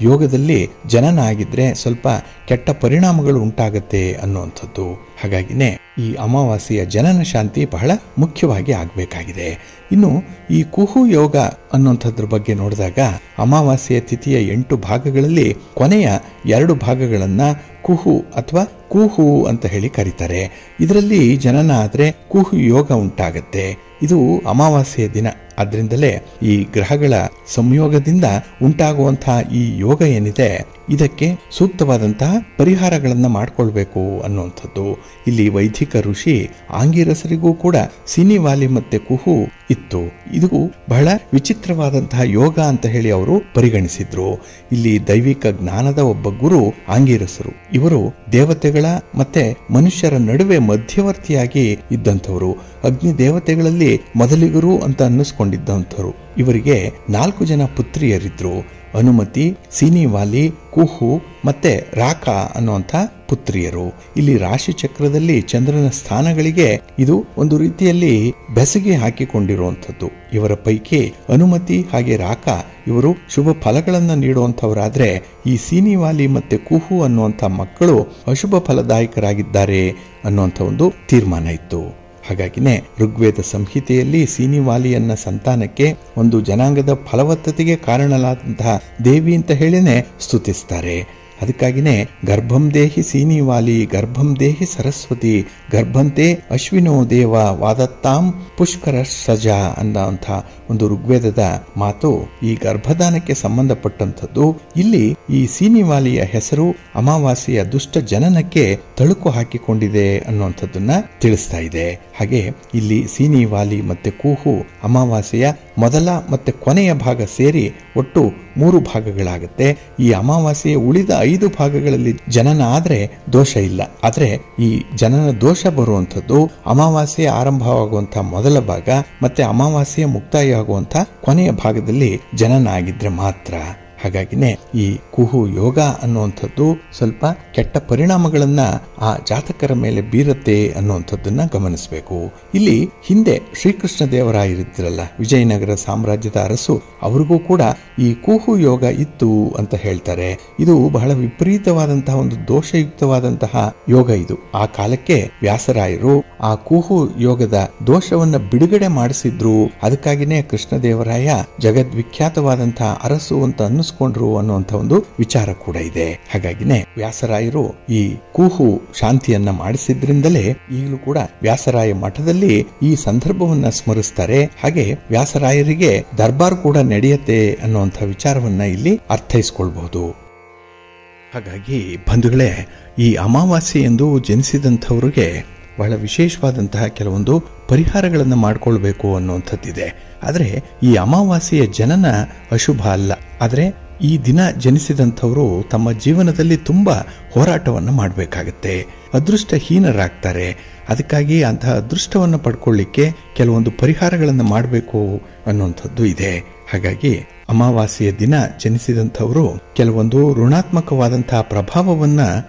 ಯೋಗದಲ್ಲಿ ಜನನ ಆಗಿದ್ರೆ ಸ್ವಲ್ಪ ಕೆಟ್ಟ ಪರಿಣಾಮಗಳು ಉಂಟಾಗತ್ತೆ ಅನ್ನುವಂಥದ್ದು. ಹಾಗಾಗಿನೇ ಈ ಅಮಾವಾಸ್ಯೆಯ ಜನನ ಶಾಂತಿ ಬಹಳ ಮುಖ್ಯವಾಗಿ ಆಗಬೇಕಾಗಿದೆ. ಇನ್ನು ಈ ಕುಹು ಯೋಗ ಅನ್ನುವಂಥದ್ರ ಬಗ್ಗೆ ನೋಡಿದಾಗ ಅಮಾವಾಸ್ಯೆಯ ತಿಥಿಯ 8 ಭಾಗಗಳಲ್ಲಿ ಕೊನೆಯ 2 ಭಾಗಗಳನ್ನ ಕುಹು ಅಥವಾ ಕುಹು ಅಂತ ಹೇಳಿ ಕರೀತಾರೆ. ಇದರಲ್ಲಿ ಜನನ ಆದ್ರೆ ಕುಹು ಯೋಗ ಉಂಟಾಗತ್ತೆ. ಇದು ಅಮಾವಾಸ್ಯೆಯ ದಿನ. ಆದ್ರಿಂದಲೇ ಈ ಗ್ರಹಗಳ ಸಂಯೋಗದಿಂದ ಉಂಟಾಗುವಂತಹ ಈ ಯೋಗ ಏನಿದೆ ಇದಕ್ಕೆ ಸೂಕ್ತವಾದಂತಹ ಪರಿಹಾರಗಳನ್ನ ಮಾಡಿಕೊಳ್ಬೇಕು ಅನ್ನುವಂಥದ್ದು. ಇಲ್ಲಿ ವೈದಿಕ ಋಷಿ ಆಂಗಿರಸರಿಗೂ ಕೂಡ ಸಿನಿವಾಲಿ ಮತ್ತೆ ಕುಹು ಇತ್ತು. ಇದು ಬಹಳ ವಿಚಿತ್ರವಾದಂತಹ ಯೋಗ ಅಂತ ಹೇಳಿ ಅವರು ಪರಿಗಣಿಸಿದ್ರು. ಇಲ್ಲಿ ದೈವಿಕ ಜ್ಞಾನದ ಒಬ್ಬ ಗುರು ಆಂಗಿರಸರು. ಇವರು ದೇವತೆಗಳ ಮತ್ತೆ ಮನುಷ್ಯರ ನಡುವೆ ಮಧ್ಯವರ್ತಿಯಾಗಿ ಇದ್ದಂಥವರು. ಅಗ್ನಿ ದೇವತೆಗಳಲ್ಲಿ ಮೊದಲಿಗರು ಅಂತ ಅನ್ನಿಸ್ಕೊಂಡಿದ್ದಂಥವ್ರು. ಇವರಿಗೆ 4 ಜನ ಪುತ್ರಿಯರಿದ್ರು. ಅನುಮತಿ, ಸೀನಿವಾಲಿ, ಕುಹು ಮತ್ತೆ ರಾಕ ಅನ್ನುವಂಥ ಪುತ್ರಿಯರು. ಇಲ್ಲಿ ರಾಶಿ ಚಕ್ರದಲ್ಲಿ ಚಂದ್ರನ ಸ್ಥಾನಗಳಿಗೆ ಇದು ಒಂದು ರೀತಿಯಲ್ಲಿ ಬೆಸಗೆ ಹಾಕಿಕೊಂಡಿರುವಂಥದ್ದು. ಇವರ ಪೈಕಿ ಅನುಮತಿ ಹಾಗೆ ರಾಕ ಇವರು ಶುಭ ಫಲಗಳನ್ನು ನೀಡುವಂಥವರಾದ್ರೆ, ಈ ಸೀನಿವಾಲಿ ಮತ್ತೆ ಕುಹು ಅನ್ನುವಂಥ ಮಕ್ಕಳು ಅಶುಭ ಫಲದಾಯಕರಾಗಿದ್ದಾರೆ ಅನ್ನುವಂಥ ಒಂದು ತೀರ್ಮಾನ ಇತ್ತು. ಹಾಗಾಗಿನೇ ಋಗ್ವೇದ ಸಂಹಿತೆಯಲ್ಲಿ ಸೀನಿವಾಲಿಯನ್ನ ಸಂತಾನಕ್ಕೆ ಒಂದು ಜನಾಂಗದ ಫಲವತ್ತತೆಗೆ ಕಾರಣಲಾದಂತಹ ದೇವಿ ಅಂತ ಹೇಳಿನೇ ಸ್ತುತಿಸ್ತಾರೆ. ಅದಕ್ಕಾಗಿನೇ ಗರ್ಭಂ ದೇಹಿ ಸೀನಿವಾಲಿ, ಗರ್ಭಂ ದೇಹಿ ಸರಸ್ವತಿ, ಗರ್ಭಂತೆ ಅಶ್ವಿನೋ ದೇವ ವಾದತ್ತಾಂ ಪುಷ್ಕರ ಸಜ ಅನ್ನುವಂಥ ಒಂದು ಋಗ್ವೇದದ ಮಾತು ಈ ಗರ್ಭದಾನಕ್ಕೆ ಸಂಬಂಧಪಟ್ಟಂಥದ್ದು. ಇಲ್ಲಿ ಈ ಸೀನಿವಾಲಿಯ ಹೆಸರು ಅಮಾವಾಸ್ಯೆಯ ದುಷ್ಟ ಜನನಕ್ಕೆ ತಳುಕು ಹಾಕಿಕೊಂಡಿದೆ ಅನ್ನುವಂಥದ್ದನ್ನ ತಿಳಿಸ್ತಾ ಇದೆ. ಹಾಗೆ ಇಲ್ಲಿ ಸೀನಿವಾಲಿ ಮತ್ತೆ ಕೂಹು ಅಮಾವಾಸ್ಯೆಯ ಮೊದಲ ಮತ್ತೆ ಕೊನೆಯ ಭಾಗ ಸೇರಿ ಒಟ್ಟು 3 ಭಾಗಗಳಾಗುತ್ತೆ. ಈ ಅಮಾವಾಸ್ಯೆಯ ಉಳಿದ 5 ಭಾಗಗಳಲ್ಲಿ ಜನನ ಆದ್ರೆ ದೋಷ ಇಲ್ಲ. ಆದ್ರೆ ಈ ಜನನ ದೋಷ ಬರುವಂಥದ್ದು ಅಮಾವಾಸ್ಯೆ ಆರಂಭವಾಗುವಂತಹ ಮೊದಲ ಭಾಗ ಮತ್ತೆ ಅಮಾವಾಸ್ಯೆಯ ಮುಕ್ತಾಯ ಆಗುವಂತ ಕೊನೆಯ ಭಾಗದಲ್ಲಿ ಜನನ ಆಗಿದ್ರೆ ಮಾತ್ರ. ಹಾಗಾಗಿನೇ ಈ ಕುಹು ಯೋಗ ಅನ್ನುವಂಥದ್ದು ಸ್ವಲ್ಪ ಕೆಟ್ಟ ಪರಿಣಾಮಗಳನ್ನ ಆ ಜಾತಕರ ಮೇಲೆ ಬೀರುತ್ತೆ ಅನ್ನುವಂಥದ್ದನ್ನ ಗಮನಿಸಬೇಕು. ಇಲ್ಲಿ ಹಿಂದೆ ಶ್ರೀಕೃಷ್ಣ ದೇವರಾಯರಿದ್ರಲ್ಲ, ವಿಜಯನಗರ ಸಾಮ್ರಾಜ್ಯದ ಅರಸು, ಅವ್ರಿಗೂ ಕೂಡ ಈ ಕುಹು ಯೋಗ ಇತ್ತು ಅಂತ ಹೇಳ್ತಾರೆ. ಇದು ಬಹಳ ವಿಪರೀತವಾದಂತಹ ಒಂದು ದೋಷಯುಕ್ತವಾದಂತಹ ಯೋಗ ಇದು. ಆ ಕಾಲಕ್ಕೆ ವ್ಯಾಸರಾಯರು ಆ ಕುಹು ಯೋಗದ ದೋಷವನ್ನ ಬಿಡುಗಡೆ ಮಾಡಿಸಿದ್ರು. ಅದಕ್ಕಾಗಿನೇ ಕೃಷ್ಣದೇವರಾಯ ಜಗದ್ವಿಖ್ಯಾತವಾದಂತಹ ಅರಸು ಅಂತ ಅನ್ನಿಸ್ಕೊಂಡ್ರು ಅನ್ನುವಂಥ ಒಂದು ವಿಚಾರ ಕೂಡ ಇದೆ. ಹಾಗಾಗಿನೇ ವ್ಯಾಸರಾಯರು ಈ ಕುಹು ಶಾಂತಿಯನ್ನ ಮಾಡಿಸಿದ್ರಿಂದಲೇ ಈಗಲೂ ಕೂಡ ವ್ಯಾಸರಾಯ ಮಠದಲ್ಲಿ ಈ ಸಂದರ್ಭವನ್ನ ಸ್ಮರಿಸ್ತಾರೆ. ಹಾಗೆ ವ್ಯಾಸರಾಯರಿಗೆ ದರ್ಬಾರ್ ಕೂಡ ನಡೆಯುತ್ತೆ ಅನ್ನುವಂಥ ವಿಚಾರವನ್ನ ಇಲ್ಲಿ ಅರ್ಥೈಸಿಕೊಳ್ಬಹುದು. ಹಾಗಾಗಿ ಬಂಧುಗಳೇ, ಈ ಅಮಾವಾಸ್ಯೆ ಎಂದು ಜನಿಸಿದಂಥವ್ರಿಗೆ ಬಹಳ ವಿಶೇಷವಾದಂತಹ ಕೆಲವೊಂದು ಪರಿಹಾರಗಳನ್ನು ಮಾಡಿಕೊಳ್ಬೇಕು ಅನ್ನುವಂಥದ್ದಿದೆ. ಆದರೆ ಈ ಅಮಾವಾಸ್ಯೆಯ ಜನನ ಅಶುಭ ಅಲ್ಲ. ಆದರೆ ಈ ದಿನ ಜನಿಸಿದಂಥವರು ತಮ್ಮ ಜೀವನದಲ್ಲಿ ತುಂಬಾ ಹೋರಾಟವನ್ನು ಮಾಡಬೇಕಾಗತ್ತೆ, ಅದೃಷ್ಟಹೀನರಾಗ್ತಾರೆ. ಅದಕ್ಕಾಗಿ ಅಂತಹ ಅದೃಷ್ಟವನ್ನು ಪಡ್ಕೊಳ್ಳಿಕ್ಕೆ ಕೆಲವೊಂದು ಪರಿಹಾರಗಳನ್ನು ಮಾಡಬೇಕು ಅನ್ನುವಂಥದ್ದು ಇದೆ. ಹಾಗಾಗಿ ಅಮಾವಾಸ್ಯೆಯ ದಿನ ಜನಿಸಿದಂಥವರು ಕೆಲವೊಂದು ಋಣಾತ್ಮಕವಾದಂತಹ ಪ್ರಭಾವವನ್ನ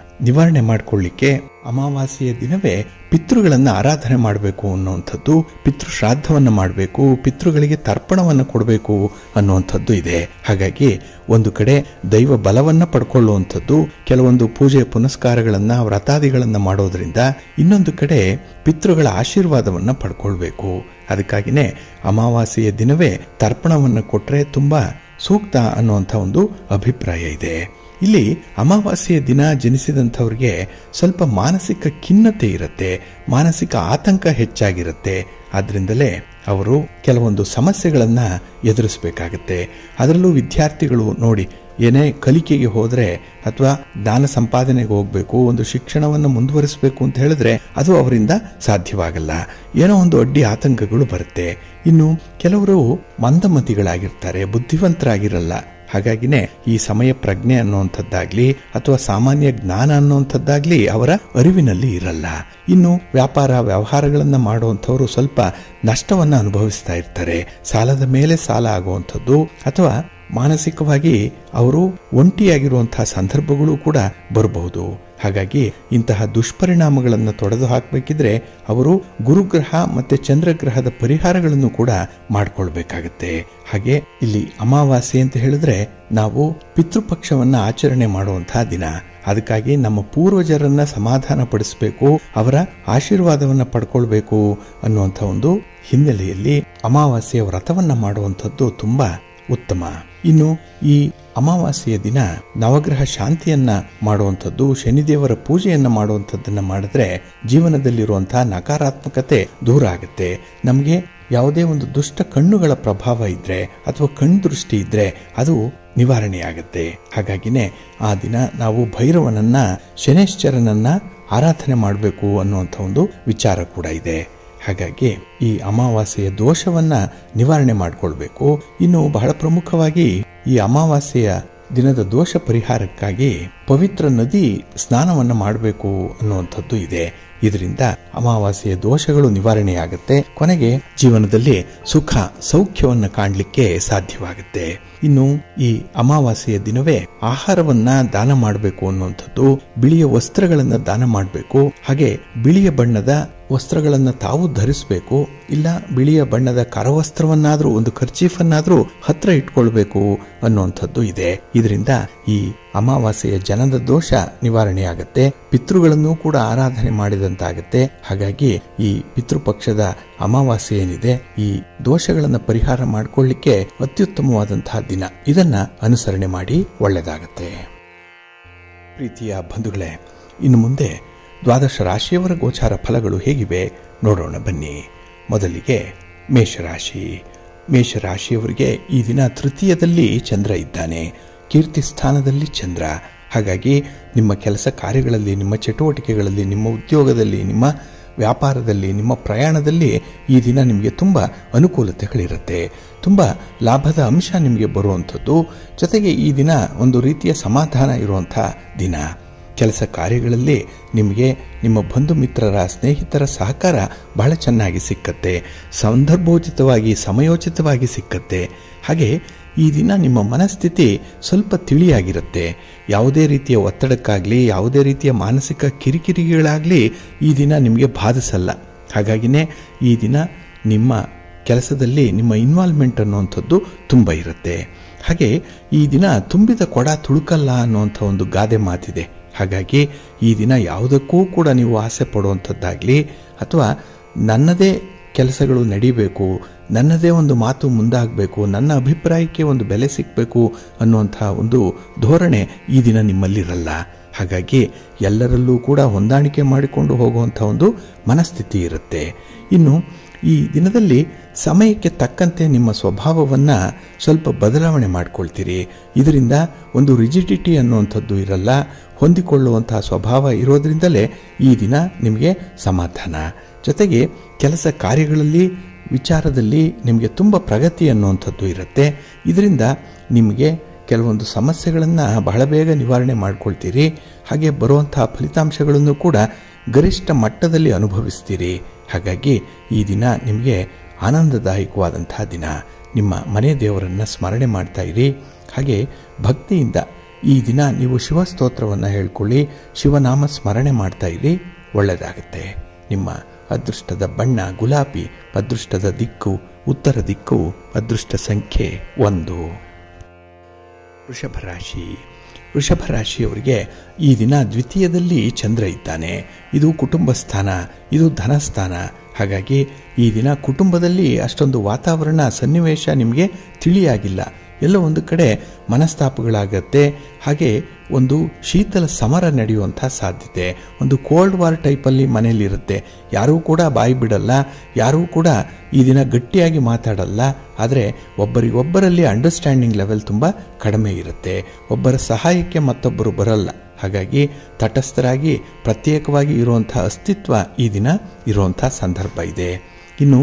ನಿವಾರಣೆ ಮಾಡಿಕೊಳ್ಳಿಕ್ಕೆ ಅಮಾವಾಸ್ಯೆಯ ದಿನವೇ ಪಿತೃಗಳನ್ನ ಆರಾಧನೆ ಮಾಡಬೇಕು ಅನ್ನುವಂಥದ್ದು, ಪಿತೃ ಶ್ರಾದ್ದವನ್ನು ಮಾಡಬೇಕು, ಪಿತೃಗಳಿಗೆ ತರ್ಪಣವನ್ನು ಕೊಡಬೇಕು ಅನ್ನುವಂಥದ್ದು ಇದೆ. ಹಾಗಾಗಿ ಒಂದು ಕಡೆ ದೈವ ಬಲವನ್ನ ಪಡ್ಕೊಳ್ಳುವಂಥದ್ದು, ಕೆಲವೊಂದು ಪೂಜೆ ಪುನಸ್ಕಾರಗಳನ್ನ ವ್ರತಾದಿಗಳನ್ನ ಮಾಡೋದ್ರಿಂದ, ಇನ್ನೊಂದು ಕಡೆ ಪಿತೃಗಳ ಆಶೀರ್ವಾದವನ್ನ ಪಡ್ಕೊಳ್ಬೇಕು. ಅದಕ್ಕಾಗಿನೇ ಅಮಾವಾಸ್ಯೆಯ ದಿನವೇ ತರ್ಪಣವನ್ನು ಕೊಟ್ರೆ ತುಂಬಾ ಸೂಕ್ತ ಅನ್ನುವಂಥ ಒಂದು ಅಭಿಪ್ರಾಯ ಇದೆ. ಇಲ್ಲಿ ಅಮಾವಾಸ್ಯೆಯ ದಿನ ಜನಿಸಿದಂಥವ್ರಿಗೆ ಸ್ವಲ್ಪ ಮಾನಸಿಕ ಖಿನ್ನತೆ ಇರುತ್ತೆ, ಮಾನಸಿಕ ಆತಂಕ ಹೆಚ್ಚಾಗಿರುತ್ತೆ. ಆದ್ರಿಂದಲೇ ಅವರು ಕೆಲವೊಂದು ಸಮಸ್ಯೆಗಳನ್ನ ಎದುರಿಸಬೇಕಾಗತ್ತೆ. ಅದರಲ್ಲೂ ವಿದ್ಯಾರ್ಥಿಗಳು ನೋಡಿ, ಏನೇ ಕಲಿಕೆಗೆ ಹೋದ್ರೆ ಅಥವಾ ಜ್ಞಾನ ಸಂಪಾದನೆಗೆ ಹೋಗ್ಬೇಕು, ಒಂದು ಶಿಕ್ಷಣವನ್ನು ಮುಂದುವರಿಸಬೇಕು ಅಂತ ಹೇಳಿದ್ರೆ ಅದು ಅವರಿಂದ ಸಾಧ್ಯವಾಗಲ್ಲ. ಏನೋ ಒಂದು ಅಡ್ಡಿ ಆತಂಕಗಳು ಬರುತ್ತೆ. ಇನ್ನು ಕೆಲವರು ಮಂದಮತಿಗಳಾಗಿರ್ತಾರೆ, ಬುದ್ಧಿವಂತರಾಗಿರಲ್ಲ. ಹಾಗಾಗಿನೇ ಈ ಸಮಯ ಪ್ರಜ್ಞೆ ಅನ್ನುವಂಥದ್ದಾಗ್ಲಿ ಅಥವಾ ಸಾಮಾನ್ಯ ಜ್ಞಾನ ಅನ್ನುವಂಥದ್ದಾಗ್ಲಿ ಅವರ ಅರಿವಿನಲ್ಲಿ ಇರಲ್ಲ. ಇನ್ನು ವ್ಯಾಪಾರ ವ್ಯವಹಾರಗಳನ್ನ ಮಾಡುವಂಥವ್ರು ಸ್ವಲ್ಪ ನಷ್ಟವನ್ನ ಅನುಭವಿಸ್ತಾ ಇರ್ತಾರೆ. ಸಾಲದ ಮೇಲೆ ಸಾಲ ಆಗುವಂಥದ್ದು ಅಥವಾ ಮಾನಸಿಕವಾಗಿ ಅವರು ಒಂಟಿಯಾಗಿರುವಂತಹ ಸಂದರ್ಭಗಳು ಕೂಡ ಬರಬಹುದು. ಹಾಗಾಗಿ ಇಂತಹ ದುಷ್ಪರಿಣಾಮಗಳನ್ನು ತೊಡೆದು ಹಾಕಬೇಕಿದ್ರೆ ಅವರು ಗುರುಗ್ರಹ ಮತ್ತೆ ಚಂದ್ರಗ್ರಹದ ಪರಿಹಾರಗಳನ್ನು ಕೂಡ ಮಾಡಿಕೊಳ್ಬೇಕಾಗತ್ತೆ. ಹಾಗೆ ಇಲ್ಲಿ ಅಮಾವಾಸ್ಯೆ ಅಂತ ಹೇಳಿದ್ರೆ ನಾವು ಪಿತೃಪಕ್ಷವನ್ನ ಆಚರಣೆ ಮಾಡುವಂತಹ ದಿನ. ಅದಕ್ಕಾಗಿ ನಮ್ಮ ಪೂರ್ವಜರನ್ನ ಸಮಾಧಾನ ಪಡಿಸಬೇಕು, ಅವರ ಆಶೀರ್ವಾದವನ್ನ ಪಡ್ಕೊಳ್ಬೇಕು ಅನ್ನುವಂಥ ಒಂದು ಹಿನ್ನೆಲೆಯಲ್ಲಿ ಅಮಾವಾಸ್ಯೆಯ ವ್ರತವನ್ನ ಮಾಡುವಂಥದ್ದು ತುಂಬಾ ಉತ್ತಮ. ಇನ್ನು ಈ ಅಮಾವಾಸ್ಯೆಯ ದಿನ ನವಗ್ರಹ ಶಾಂತಿಯನ್ನ ಮಾಡುವಂಥದ್ದು, ಶನಿದೇವರ ಪೂಜೆಯನ್ನ ಮಾಡುವಂಥದ್ದನ್ನ ಮಾಡಿದ್ರೆ ಜೀವನದಲ್ಲಿರುವಂತಹ ನಕಾರಾತ್ಮಕತೆ ದೂರ ಆಗುತ್ತೆ. ನಮಗೆ ಯಾವುದೇ ಒಂದು ದುಷ್ಟ ಕಣ್ಣುಗಳ ಪ್ರಭಾವ ಇದ್ರೆ ಅಥವಾ ಕಣ್ದೃಷ್ಟಿ ಇದ್ರೆ ಅದು ನಿವಾರಣೆಯಾಗುತ್ತೆ. ಹಾಗಾಗಿನೇ ಆ ದಿನ ನಾವು ಭೈರವನನ್ನ, ಶನೇಶ್ವರನನ್ನ ಆರಾಧನೆ ಮಾಡಬೇಕು ಅನ್ನುವಂಥ ಒಂದು ವಿಚಾರ ಕೂಡ ಇದೆ. ಹಾಗಾಗಿ ಈ ಅಮಾವಾಸ್ಯೆಯ ದೋಷವನ್ನ ನಿವಾರಣೆ ಮಾಡಿಕೊಳ್ಬೇಕು. ಇನ್ನು ಬಹಳ ಪ್ರಮುಖವಾಗಿ ಈ ಅಮಾವಾಸ್ಯೆಯ ದಿನದ ದೋಷ ಪರಿಹಾರಕ್ಕಾಗಿ ಪವಿತ್ರ ನದಿ ಸ್ನಾನವನ್ನ ಮಾಡಬೇಕು ಅನ್ನುವಂಥದ್ದು ಇದೆ. ಇದರಿಂದ ಅಮಾವಾಸ್ಯೆಯ ದೋಷಗಳು ನಿವಾರಣೆಯಾಗುತ್ತೆ. ಕೊನೆಗೆ ಜೀವನದಲ್ಲಿ ಸುಖ ಸೌಖ್ಯವನ್ನು ಕಾಣಲಿಕ್ಕೆ ಸಾಧ್ಯವಾಗುತ್ತೆ. ಇನ್ನು ಈ ಅಮಾವಾಸ್ಯೆಯ ದಿನವೇ ಆಹಾರವನ್ನ ದಾನ ಮಾಡಬೇಕು ಅನ್ನುವಂಥದ್ದು, ಬಿಳಿಯ ವಸ್ತ್ರಗಳನ್ನ ದಾನ ಮಾಡಬೇಕು, ಹಾಗೆ ಬಿಳಿಯ ಬಣ್ಣದ ವಸ್ತ್ರಗಳನ್ನ ತಾವು ಧರಿಸಬೇಕು, ಇಲ್ಲ ಬಿಳಿಯ ಬಣ್ಣದ ಕರವಸ್ತ್ರವನ್ನಾದ್ರೂ ಒಂದು ಕರ್ಚೀಫನ್ನಾದ್ರೂ ಹತ್ರ ಇಟ್ಕೊಳ್ಬೇಕು ಅನ್ನುವಂಥದ್ದು ಇದೆ. ಇದರಿಂದ ಈ ಅಮಾವಾಸ್ಯೆಯ ಜನದ ದೋಷ ನಿವಾರಣೆಯಾಗತ್ತೆ, ಪಿತೃಗಳನ್ನು ಕೂಡ ಆರಾಧನೆ ಮಾಡಿದಂತಾಗತ್ತೆ. ಹಾಗಾಗಿ ಈ ಪಿತೃಪಕ್ಷದ ಅಮಾವಾಸ್ಯೆ ಏನಿದೆ, ಈ ದೋಷಗಳನ್ನ ಪರಿಹಾರ ಮಾಡಿಕೊಳ್ಳಿಕ್ಕೆ ಅತ್ಯುತ್ತಮವಾದಂತಹ ದಿನ. ಇದನ್ನ ಅನುಸರಣೆ ಮಾಡಿ ಒಳ್ಳೆಯದಾಗತ್ತೆ. ಪ್ರೀತಿಯ ಬಂಧುಗಳೇ, ಇನ್ನು ಮುಂದೆ ದ್ವಾದಶ ರಾಶಿಯವರ ಗೋಚಾರ ಫಲಗಳು ಹೇಗಿವೆ ನೋಡೋಣ ಬನ್ನಿ. ಮೊದಲಿಗೆ ಮೇಷರಾಶಿ. ಮೇಷರಾಶಿಯವರಿಗೆ ಈ ದಿನ ತೃತೀಯದಲ್ಲಿ ಚಂದ್ರ ಇದ್ದಾನೆ, ಕೀರ್ತಿ ಸ್ಥಾನದಲ್ಲಿ ಚಂದ್ರ. ಹಾಗಾಗಿ ನಿಮ್ಮ ಕೆಲಸ ಕಾರ್ಯಗಳಲ್ಲಿ, ನಿಮ್ಮ ಚಟುವಟಿಕೆಗಳಲ್ಲಿ, ನಿಮ್ಮ ಉದ್ಯೋಗದಲ್ಲಿ, ನಿಮ್ಮ ವ್ಯಾಪಾರದಲ್ಲಿ, ನಿಮ್ಮ ಪ್ರಯಾಣದಲ್ಲಿ ಈ ದಿನ ನಿಮಗೆ ತುಂಬ ಅನುಕೂಲತೆಗಳಿರುತ್ತೆ. ತುಂಬ ಲಾಭದ ಅಂಶ ನಿಮಗೆ ಬರುವಂಥದ್ದು. ಜೊತೆಗೆ ಈ ದಿನ ಒಂದು ರೀತಿಯ ಸಮಾಧಾನ ಇರುವಂಥ ದಿನ. ಕೆಲಸ ಕಾರ್ಯಗಳಲ್ಲಿ ನಿಮಗೆ ನಿಮ್ಮ ಬಂಧು ಮಿತ್ರರ, ಸ್ನೇಹಿತರ ಸಹಕಾರ ಬಹಳ ಚೆನ್ನಾಗಿ ಸಿಕ್ಕತ್ತೆ, ಸಂದರ್ಭೋಚಿತವಾಗಿ ಸಮಯೋಚಿತವಾಗಿ ಸಿಕ್ಕತ್ತೆ. ಹಾಗೆ ಈ ದಿನ ನಿಮ್ಮ ಮನಸ್ಥಿತಿ ಸ್ವಲ್ಪ ತಿಳಿಯಾಗಿರುತ್ತೆ. ಯಾವುದೇ ರೀತಿಯ ಒತ್ತಡಕ್ಕಾಗಲಿ, ಯಾವುದೇ ರೀತಿಯ ಮಾನಸಿಕ ಕಿರಿಕಿರಿಗಳಾಗಲಿ ಈ ದಿನ ನಿಮಗೆ ಬಾಧಿಸಲ್ಲ. ಹಾಗಾಗಿನೇ ಈ ದಿನ ನಿಮ್ಮ ಕೆಲಸದಲ್ಲಿ ನಿಮ್ಮ ಇನ್ವಾಲ್ವ್ಮೆಂಟ್ ಅನ್ನುವಂಥದ್ದು ತುಂಬ ಇರುತ್ತೆ. ಹಾಗೆ ಈ ದಿನ ತುಂಬಿದ ಕೊಡ ತುಳುಕಲ್ಲ ಅನ್ನುವಂಥ ಒಂದು ಗಾದೆ ಮಾತಿದೆ. ಹಾಗಾಗಿ ಈ ದಿನ ಯಾವುದಕ್ಕೂ ಕೂಡ ನೀವು ಆಸೆ ಪಡುವಂಥದ್ದಾಗಲಿ, ಅಥವಾ ನನ್ನದೇ ಕೆಲಸಗಳು ನಡೀಬೇಕು, ನನ್ನದೇ ಒಂದು ಮಾತು ಮುಂದಾಗಬೇಕು, ನನ್ನ ಅಭಿಪ್ರಾಯಕ್ಕೆ ಒಂದು ಬೆಲೆ ಸಿಗಬೇಕು ಅನ್ನುವಂಥ ಒಂದು ಧೋರಣೆ ಈ ದಿನ ನಿಮ್ಮಲ್ಲಿರಲ್ಲ. ಹಾಗಾಗಿ ಎಲ್ಲರಲ್ಲೂ ಕೂಡ ಹೊಂದಾಣಿಕೆ ಮಾಡಿಕೊಂಡು ಹೋಗುವಂಥ ಒಂದು ಮನಸ್ಥಿತಿ ಇರುತ್ತೆ. ಇನ್ನು ಈ ದಿನದಲ್ಲಿ ಸಮಯಕ್ಕೆ ತಕ್ಕಂತೆ ನಿಮ್ಮ ಸ್ವಭಾವವನ್ನು ಸ್ವಲ್ಪ ಬದಲಾವಣೆ ಮಾಡಿಕೊಳ್ತೀರಿ. ಇದರಿಂದ ಒಂದು ರಿಜಿಡಿಟಿ ಅನ್ನುವಂಥದ್ದು ಇರಲ್ಲ, ಹೊಂದಿಕೊಳ್ಳುವಂತಹ ಸ್ವಭಾವ ಇರೋದ್ರಿಂದಲೇ ಈ ದಿನ ನಿಮಗೆ ಸಮಾಧಾನ. ಜೊತೆಗೆ ಕೆಲಸ ಕಾರ್ಯಗಳಲ್ಲಿ, ವಿಚಾರದಲ್ಲಿ ನಿಮಗೆ ತುಂಬ ಪ್ರಗತಿ ಅನ್ನುವಂಥದ್ದು ಇರುತ್ತೆ. ಇದರಿಂದ ನಿಮಗೆ ಕೆಲವೊಂದು ಸಮಸ್ಯೆಗಳನ್ನು ಬಹಳ ಬೇಗ ನಿವಾರಣೆ ಮಾಡಿಕೊಳ್ತೀರಿ. ಹಾಗೆ ಬರುವಂತಹ ಫಲಿತಾಂಶಗಳನ್ನು ಕೂಡ ಗರಿಷ್ಠ ಮಟ್ಟದಲ್ಲಿ ಅನುಭವಿಸ್ತೀರಿ. ಹಾಗಾಗಿ ಈ ದಿನ ನಿಮಗೆ ಆನಂದದಾಯಕವಾದಂತಹ ದಿನ. ನಿಮ್ಮ ಮನೆ ದೇವರನ್ನು ಸ್ಮರಣೆ ಮಾಡ್ತಾ ಇರಿ. ಹಾಗೆ ಭಕ್ತಿಯಿಂದ ಈ ದಿನ ನೀವು ಶಿವಸ್ತೋತ್ರವನ್ನು ಹೇಳ್ಕೊಳ್ಳಿ, ಶಿವನಾಮ ಸ್ಮರಣೆ ಮಾಡ್ತಾ ಇರಿ, ಒಳ್ಳೆಯದಾಗುತ್ತೆ. ನಿಮ್ಮ ಅದೃಷ್ಟದ ಬಣ್ಣ ಗುಲಾಬಿ, ಅದೃಷ್ಟದ ದಿಕ್ಕು ಉತ್ತರ ದಿಕ್ಕು, ಅದೃಷ್ಟ ಸಂಖ್ಯೆ 1. ವೃಷಭ ರಾಶಿ. ವೃಷಭ ರಾಶಿಯವರಿಗೆ ಈ ದಿನ ದ್ವಿತೀಯದಲ್ಲಿ ಚಂದ್ರ ಇದ್ದಾನೆ. ಇದು ಕುಟುಂಬ ಸ್ಥಾನ, ಇದು ಧನಸ್ಥಾನ. ಹಾಗಾಗಿ ಈ ದಿನ ಕುಟುಂಬದಲ್ಲಿ ಅಷ್ಟೊಂದು ವಾತಾವರಣ, ಸನ್ನಿವೇಶ ನಿಮಗೆ ತಿಳಿಯಾಗಿಲ್ಲ. ಎಲ್ಲ ಒಂದು ಕಡೆ ಮನಸ್ತಾಪಗಳಾಗತ್ತೆ. ಹಾಗೆ ಒಂದು ಶೀತಲ ಸಮರ ನಡೆಯುವಂಥ ಸಾಧ್ಯತೆ, ಒಂದು ಕೋಲ್ಡ್ ವಾರ್ ಟೈಪಲ್ಲಿ ಮನೆಯಲ್ಲಿರುತ್ತೆ. ಯಾರೂ ಕೂಡ ಬಾಯಿ ಬಿಡಲ್ಲ, ಯಾರೂ ಕೂಡ ಈ ದಿನ ಗಟ್ಟಿಯಾಗಿ ಮಾತಾಡಲ್ಲ. ಆದರೆ ಒಬ್ಬರಿಗೊಬ್ಬರಲ್ಲಿ ಅಂಡರ್ಸ್ಟ್ಯಾಂಡಿಂಗ್ ಲೆವೆಲ್ ತುಂಬ ಕಡಿಮೆ ಇರುತ್ತೆ. ಒಬ್ಬರ ಸಹಾಯಕ್ಕೆ ಮತ್ತೊಬ್ಬರು ಬರಲ್ಲ. ಹಾಗಾಗಿ ತಟಸ್ಥರಾಗಿ ಪ್ರತ್ಯೇಕವಾಗಿ ಇರುವಂಥ ಅಸ್ತಿತ್ವ ಈ ದಿನ ಇರುವಂಥ ಸಂದರ್ಭ ಇದೆ. ಇನ್ನು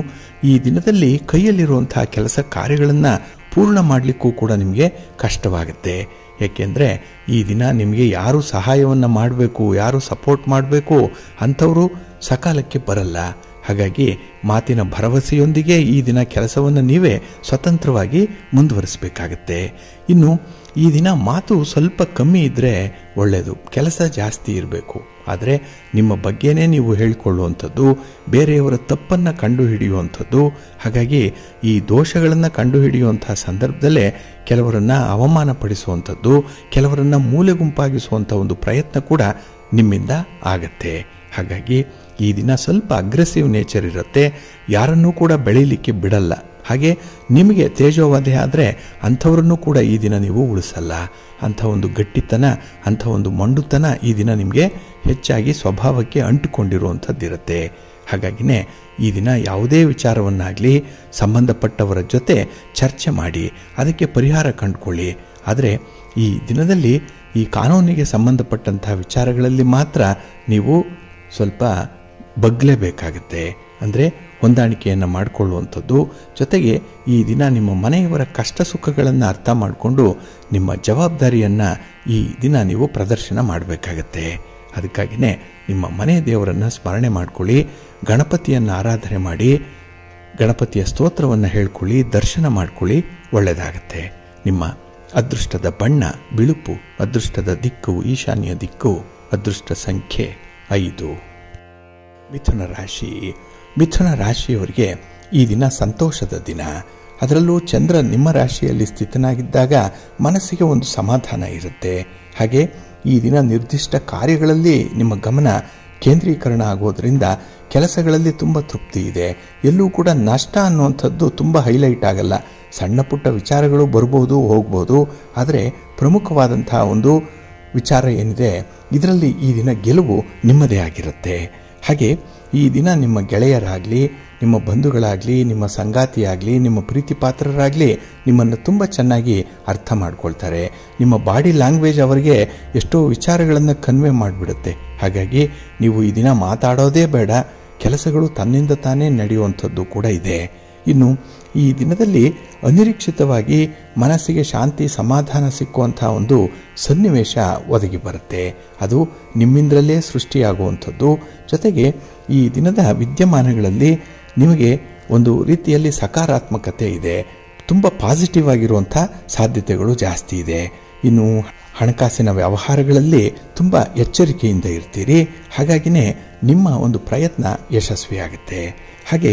ಈ ದಿನದಲ್ಲಿ ಕೈಯಲ್ಲಿರುವಂಥ ಕೆಲಸ ಕಾರ್ಯಗಳನ್ನು ಪೂರ್ಣ ಮಾಡಲಿಕ್ಕೂ ಕೂಡ ನಿಮಗೆ ಕಷ್ಟವಾಗುತ್ತೆ. ಏಕೆಂದರೆ ಈ ದಿನ ನಿಮಗೆ ಯಾರು ಸಹಾಯವನ್ನು ಮಾಡಬೇಕು, ಯಾರು ಸಪೋರ್ಟ್ ಮಾಡಬೇಕು ಅಂಥವರು ಸಕಾಲಕ್ಕೆ ಬರಲ್ಲ. ಹಾಗಾಗಿ ಮಾತಿನ ಭರವಸೆಯೊಂದಿಗೆ ಈ ದಿನ ಕೆಲಸವನ್ನು ನೀವೇ ಸ್ವತಂತ್ರವಾಗಿ ಮುಂದುವರಿಸಬೇಕಾಗತ್ತೆ. ಇನ್ನು ಈ ದಿನ ಮಾತು ಸ್ವಲ್ಪ ಕಮ್ಮಿ ಇದ್ದರೆ ಒಳ್ಳೆಯದು, ಕೆಲಸ ಜಾಸ್ತಿ ಇರಬೇಕು. ಆದರೆ ನಿಮ್ಮ ಬಗ್ಗೆನೇ ನೀವು ಹೇಳಿಕೊಳ್ಳುವಂಥದ್ದು, ಬೇರೆಯವರ ತಪ್ಪನ್ನು ಕಂಡುಹಿಡಿಯುವಂಥದ್ದು. ಹಾಗಾಗಿ ಈ ದೋಷಗಳನ್ನು ಕಂಡುಹಿಡಿಯುವಂಥ ಸಂದರ್ಭದಲ್ಲೇ ಕೆಲವರನ್ನು ಅವಮಾನಪಡಿಸುವಂಥದ್ದು, ಕೆಲವರನ್ನು ಮೂಲೆ ಗುಂಪಾಗಿಸುವಂಥ ಒಂದು ಪ್ರಯತ್ನ ಕೂಡ ನಿಮ್ಮಿಂದ ಆಗತ್ತೆ. ಹಾಗಾಗಿ ಈ ದಿನ ಸ್ವಲ್ಪ ಅಗ್ರೆಸಿವ್ ನೇಚರ್ ಇರುತ್ತೆ, ಯಾರನ್ನೂ ಕೂಡ ಬೆಳೀಲಿಕ್ಕೆ ಬಿಡಲ್ಲ. ಹಾಗೆ ನಿಮಗೆ ತೇಜೋವಧೆ ಆದರೆ ಅಂಥವ್ರನ್ನೂ ಕೂಡ ಈ ದಿನ ನೀವು ಉಳಿಸಲ್ಲ. ಅಂಥ ಒಂದು ಗಟ್ಟಿತನ, ಅಂಥ ಒಂದು ಮಂಡುತನ ಈ ದಿನ ನಿಮಗೆ ಹೆಚ್ಚಾಗಿ ಸ್ವಭಾವಕ್ಕೆ ಅಂಟುಕೊಂಡಿರುವಂಥದ್ದಿರುತ್ತೆ. ಹಾಗಾಗಿನೇ ಈ ದಿನ ಯಾವುದೇ ವಿಚಾರವನ್ನಾಗಲಿ ಸಂಬಂಧಪಟ್ಟವರ ಜೊತೆ ಚರ್ಚೆ ಮಾಡಿ ಅದಕ್ಕೆ ಪರಿಹಾರ ಕಂಡುಕೊಳ್ಳಿ. ಆದರೆ ಈ ದಿನದಲ್ಲಿ ಈ ಕಾನೂನಿಗೆ ಸಂಬಂಧಪಟ್ಟಂಥ ವಿಚಾರಗಳಲ್ಲಿ ಮಾತ್ರ ನೀವು ಸ್ವಲ್ಪ ಬಗ್ಲೇಬೇಕಾಗತ್ತೆ. ಅಂದರೆ ಹೊಂದಾಣಿಕೆಯನ್ನು ಮಾಡಿಕೊಳ್ಳುವಂಥದ್ದು. ಜೊತೆಗೆ ಈ ದಿನ ನಿಮ್ಮ ಮನೆಯವರ ಕಷ್ಟ ಸುಖಗಳನ್ನು ಅರ್ಥ ಮಾಡಿಕೊಂಡು ನಿಮ್ಮ ಜವಾಬ್ದಾರಿಯನ್ನು ಈ ದಿನ ನೀವು ಪ್ರದರ್ಶನ ಮಾಡಬೇಕಾಗತ್ತೆ. ಅದಕ್ಕಾಗಿಯೇ ನಿಮ್ಮ ಮನೆ ದೇವರನ್ನು ಸ್ಮರಣೆ ಮಾಡಿಕೊಳ್ಳಿ, ಗಣಪತಿಯನ್ನು ಆರಾಧನೆ ಮಾಡಿ, ಗಣಪತಿಯ ಸ್ತೋತ್ರವನ್ನು ಹೇಳ್ಕೊಳ್ಳಿ, ದರ್ಶನ ಮಾಡ್ಕೊಳ್ಳಿ, ಒಳ್ಳೆಯದಾಗತ್ತೆ. ನಿಮ್ಮ ಅದೃಷ್ಟದ ಬಣ್ಣ ಬಿಳುಪು, ಅದೃಷ್ಟದ ದಿಕ್ಕು ಈಶಾನ್ಯ ದಿಕ್ಕು, ಅದೃಷ್ಟ ಸಂಖ್ಯೆ 5. ಮಿಥುನ ರಾಶಿ. ಮಿಥುನ ರಾಶಿಯವರಿಗೆ ಈ ದಿನ ಸಂತೋಷದ ದಿನ. ಅದರಲ್ಲೂ ಚಂದ್ರ ನಿಮ್ಮ ರಾಶಿಯಲ್ಲಿ ಸ್ಥಿತನಾಗಿದ್ದಾಗ ಮನಸ್ಸಿಗೆ ಒಂದು ಸಮಾಧಾನ ಇರುತ್ತೆ. ಹಾಗೆ ಈ ದಿನ ನಿರ್ದಿಷ್ಟ ಕಾರ್ಯಗಳಲ್ಲಿ ನಿಮ್ಮ ಗಮನ ಕೇಂದ್ರೀಕರಣ ಆಗೋದ್ರಿಂದ ಕೆಲಸಗಳಲ್ಲಿ ತುಂಬ ತೃಪ್ತಿ ಇದೆ. ಎಲ್ಲೂ ಕೂಡ ನಷ್ಟ ಅನ್ನುವಂಥದ್ದು ತುಂಬ ಹೈಲೈಟ್ ಆಗಲ್ಲ. ಸಣ್ಣ ಪುಟ್ಟ ವಿಚಾರಗಳು ಬರ್ಬೋದು ಹೋಗ್ಬೋದು, ಆದರೆ ಪ್ರಮುಖವಾದಂಥ ಒಂದು ವಿಚಾರ ಏನಿದೆ ಇದರಲ್ಲಿ ಈ ದಿನ ಗೆಲುವು ನಿಮ್ಮದೇ ಆಗಿರುತ್ತೆ. ಹಾಗೆ ಈ ದಿನ ನಿಮ್ಮ ಗೆಳೆಯರಾಗಲಿ, ನಿಮ್ಮ ಬಂಧುಗಳಾಗಲಿ, ನಿಮ್ಮ ಸಂಗಾತಿಯಾಗಲಿ, ನಿಮ್ಮ ಪ್ರೀತಿ ಪಾತ್ರರಾಗಲಿ ನಿಮ್ಮನ್ನು ತುಂಬ ಚೆನ್ನಾಗಿ ಅರ್ಥ ಮಾಡ್ಕೊಳ್ತಾರೆ. ನಿಮ್ಮ ಬಾಡಿ ಲ್ಯಾಂಗ್ವೇಜ್ ಅವರಿಗೆ ಎಷ್ಟೋ ವಿಚಾರಗಳನ್ನು ಕನ್ವೆ ಮಾಡಿಬಿಡುತ್ತೆ. ಹಾಗಾಗಿ ನೀವು ಈ ದಿನ ಮಾತಾಡೋದೇ ಬೇಡ, ಕೆಲಸಗಳು ತನ್ನಿಂದ ತಾನೇ ನಡೆಯುವಂಥದ್ದು ಕೂಡ ಇದೆ. ಇನ್ನು ಈ ದಿನದಲ್ಲಿ ಅನಿರೀಕ್ಷಿತವಾಗಿ ಮನಸ್ಸಿಗೆ ಶಾಂತಿ ಸಮಾಧಾನ ಸಿಕ್ಕುವಂಥ ಒಂದು ಸನ್ನಿವೇಶ ಒದಗಿ ಬರುತ್ತೆ. ಅದು ನಿಮ್ಮಿಂದಲೇ ಸೃಷ್ಟಿಯಾಗುವಂಥದ್ದು. ಜೊತೆಗೆ ಈ ದಿನದ ವಿದ್ಯಮಾನಗಳಲ್ಲಿ ನಿಮಗೆ ಒಂದು ರೀತಿಯಲ್ಲಿ ಸಕಾರಾತ್ಮಕತೆ ಇದೆ, ತುಂಬ ಪಾಸಿಟಿವ್ ಆಗಿರುವಂಥ ಸಾಧ್ಯತೆಗಳು ಜಾಸ್ತಿ ಇದೆ. ಇನ್ನು ಹಣಕಾಸಿನ ವ್ಯವಹಾರಗಳಲ್ಲಿ ತುಂಬ ಎಚ್ಚರಿಕೆಯಿಂದ ಇರ್ತೀರಿ. ಹಾಗಾಗಿನೇ ನಿಮ್ಮ ಒಂದು ಪ್ರಯತ್ನ ಯಶಸ್ವಿಯಾಗುತ್ತೆ. ಹಾಗೆ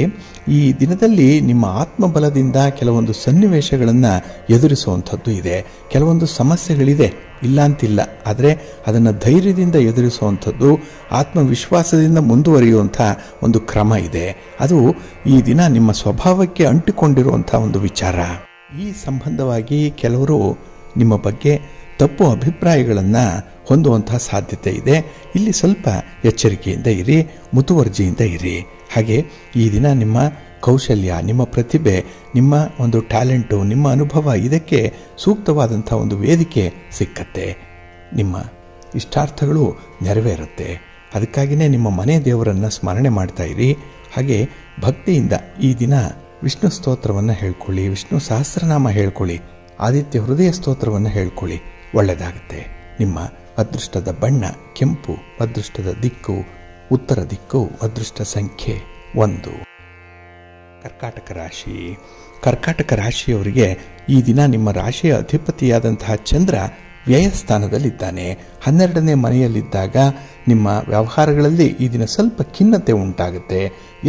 ಈ ದಿನದಲ್ಲಿ ನಿಮ್ಮ ಆತ್ಮಬಲದಿಂದ ಕೆಲವೊಂದು ಸನ್ನಿವೇಶಗಳನ್ನು ಎದುರಿಸುವಂಥದ್ದು ಇದೆ. ಕೆಲವೊಂದು ಸಮಸ್ಯೆಗಳಿದೆ, ಇಲ್ಲ ಅಂತಿಲ್ಲ, ಆದರೆ ಅದನ್ನು ಧೈರ್ಯದಿಂದ ಎದುರಿಸುವಂಥದ್ದು, ಆತ್ಮವಿಶ್ವಾಸದಿಂದ ಮುಂದುವರಿಯುವಂಥ ಒಂದು ಕ್ರಮ ಇದೆ. ಅದು ಈ ದಿನ ನಿಮ್ಮ ಸ್ವಭಾವಕ್ಕೆ ಅಂಟಿಕೊಂಡಿರುವಂಥ ಒಂದು ವಿಚಾರ. ಈ ಸಂಬಂಧವಾಗಿ ಕೆಲವರು ನಿಮ್ಮ ಬಗ್ಗೆ ತಪ್ಪು ಅಭಿಪ್ರಾಯಗಳನ್ನು ಹೊಂದುವಂಥ ಸಾಧ್ಯತೆ ಇದೆ. ಇಲ್ಲಿ ಸ್ವಲ್ಪ ಎಚ್ಚರಿಕೆಯಿಂದ ಇರಿ, ಮುತುವರ್ಜಿಯಿಂದ ಇರಿ. ಹಾಗೆ ಈ ದಿನ ನಿಮ್ಮ ಕೌಶಲ್ಯ, ನಿಮ್ಮ ಪ್ರತಿಭೆ, ನಿಮ್ಮ ಒಂದು ಟ್ಯಾಲೆಂಟು, ನಿಮ್ಮ ಅನುಭವ ಇದಕ್ಕೆ ಸೂಕ್ತವಾದಂಥ ಒಂದು ವೇದಿಕೆ ಸಿಕ್ಕತ್ತೆ. ನಿಮ್ಮ ಇಷ್ಟಾರ್ಥಗಳು ನೆರವೇರುತ್ತೆ. ಅದಕ್ಕಾಗಿಯೇ ನಿಮ್ಮ ಮನೆ ದೇವರನ್ನು ಸ್ಮರಣೆ ಮಾಡ್ತಾ ಇರಿ. ಹಾಗೆ ಭಕ್ತಿಯಿಂದ ಈ ದಿನ ವಿಷ್ಣು ಸ್ತೋತ್ರವನ್ನು ಹೇಳ್ಕೊಳ್ಳಿ, ವಿಷ್ಣು ಸಹಸ್ರನಾಮ ಹೇಳ್ಕೊಳ್ಳಿ, ಆದಿತ್ಯ ಹೃದಯ ಸ್ತೋತ್ರವನ್ನು ಹೇಳ್ಕೊಳ್ಳಿ, ಒಳ್ಳೆಯದಾಗುತ್ತೆ. ನಿಮ್ಮ ಅದೃಷ್ಟದ ಬಣ್ಣ ಕೆಂಪು, ಅದೃಷ್ಟದ ದಿಕ್ಕು ಉತ್ತರ ದಿಕ್ಕು, ಅದೃಷ್ಟ ಸಂಖ್ಯೆ 1. ಕರ್ಕಾಟಕ ರಾಶಿ. ಕರ್ಕಾಟಕ ರಾಶಿಯವರಿಗೆ ಈ ದಿನ ನಿಮ್ಮ ರಾಶಿಯ ಅಧಿಪತಿಯಾದಂತಹ ಚಂದ್ರ ವ್ಯಯಸ್ಥಾನದಲ್ಲಿದ್ದಾನೆ. 12ನೇ ಮನೆಯಲ್ಲಿದ್ದಾಗ ನಿಮ್ಮ ವ್ಯವಹಾರಗಳಲ್ಲಿ ಈ ದಿನ ಸ್ವಲ್ಪ ಖಿನ್ನತೆ ಉಂಟಾಗುತ್ತೆ.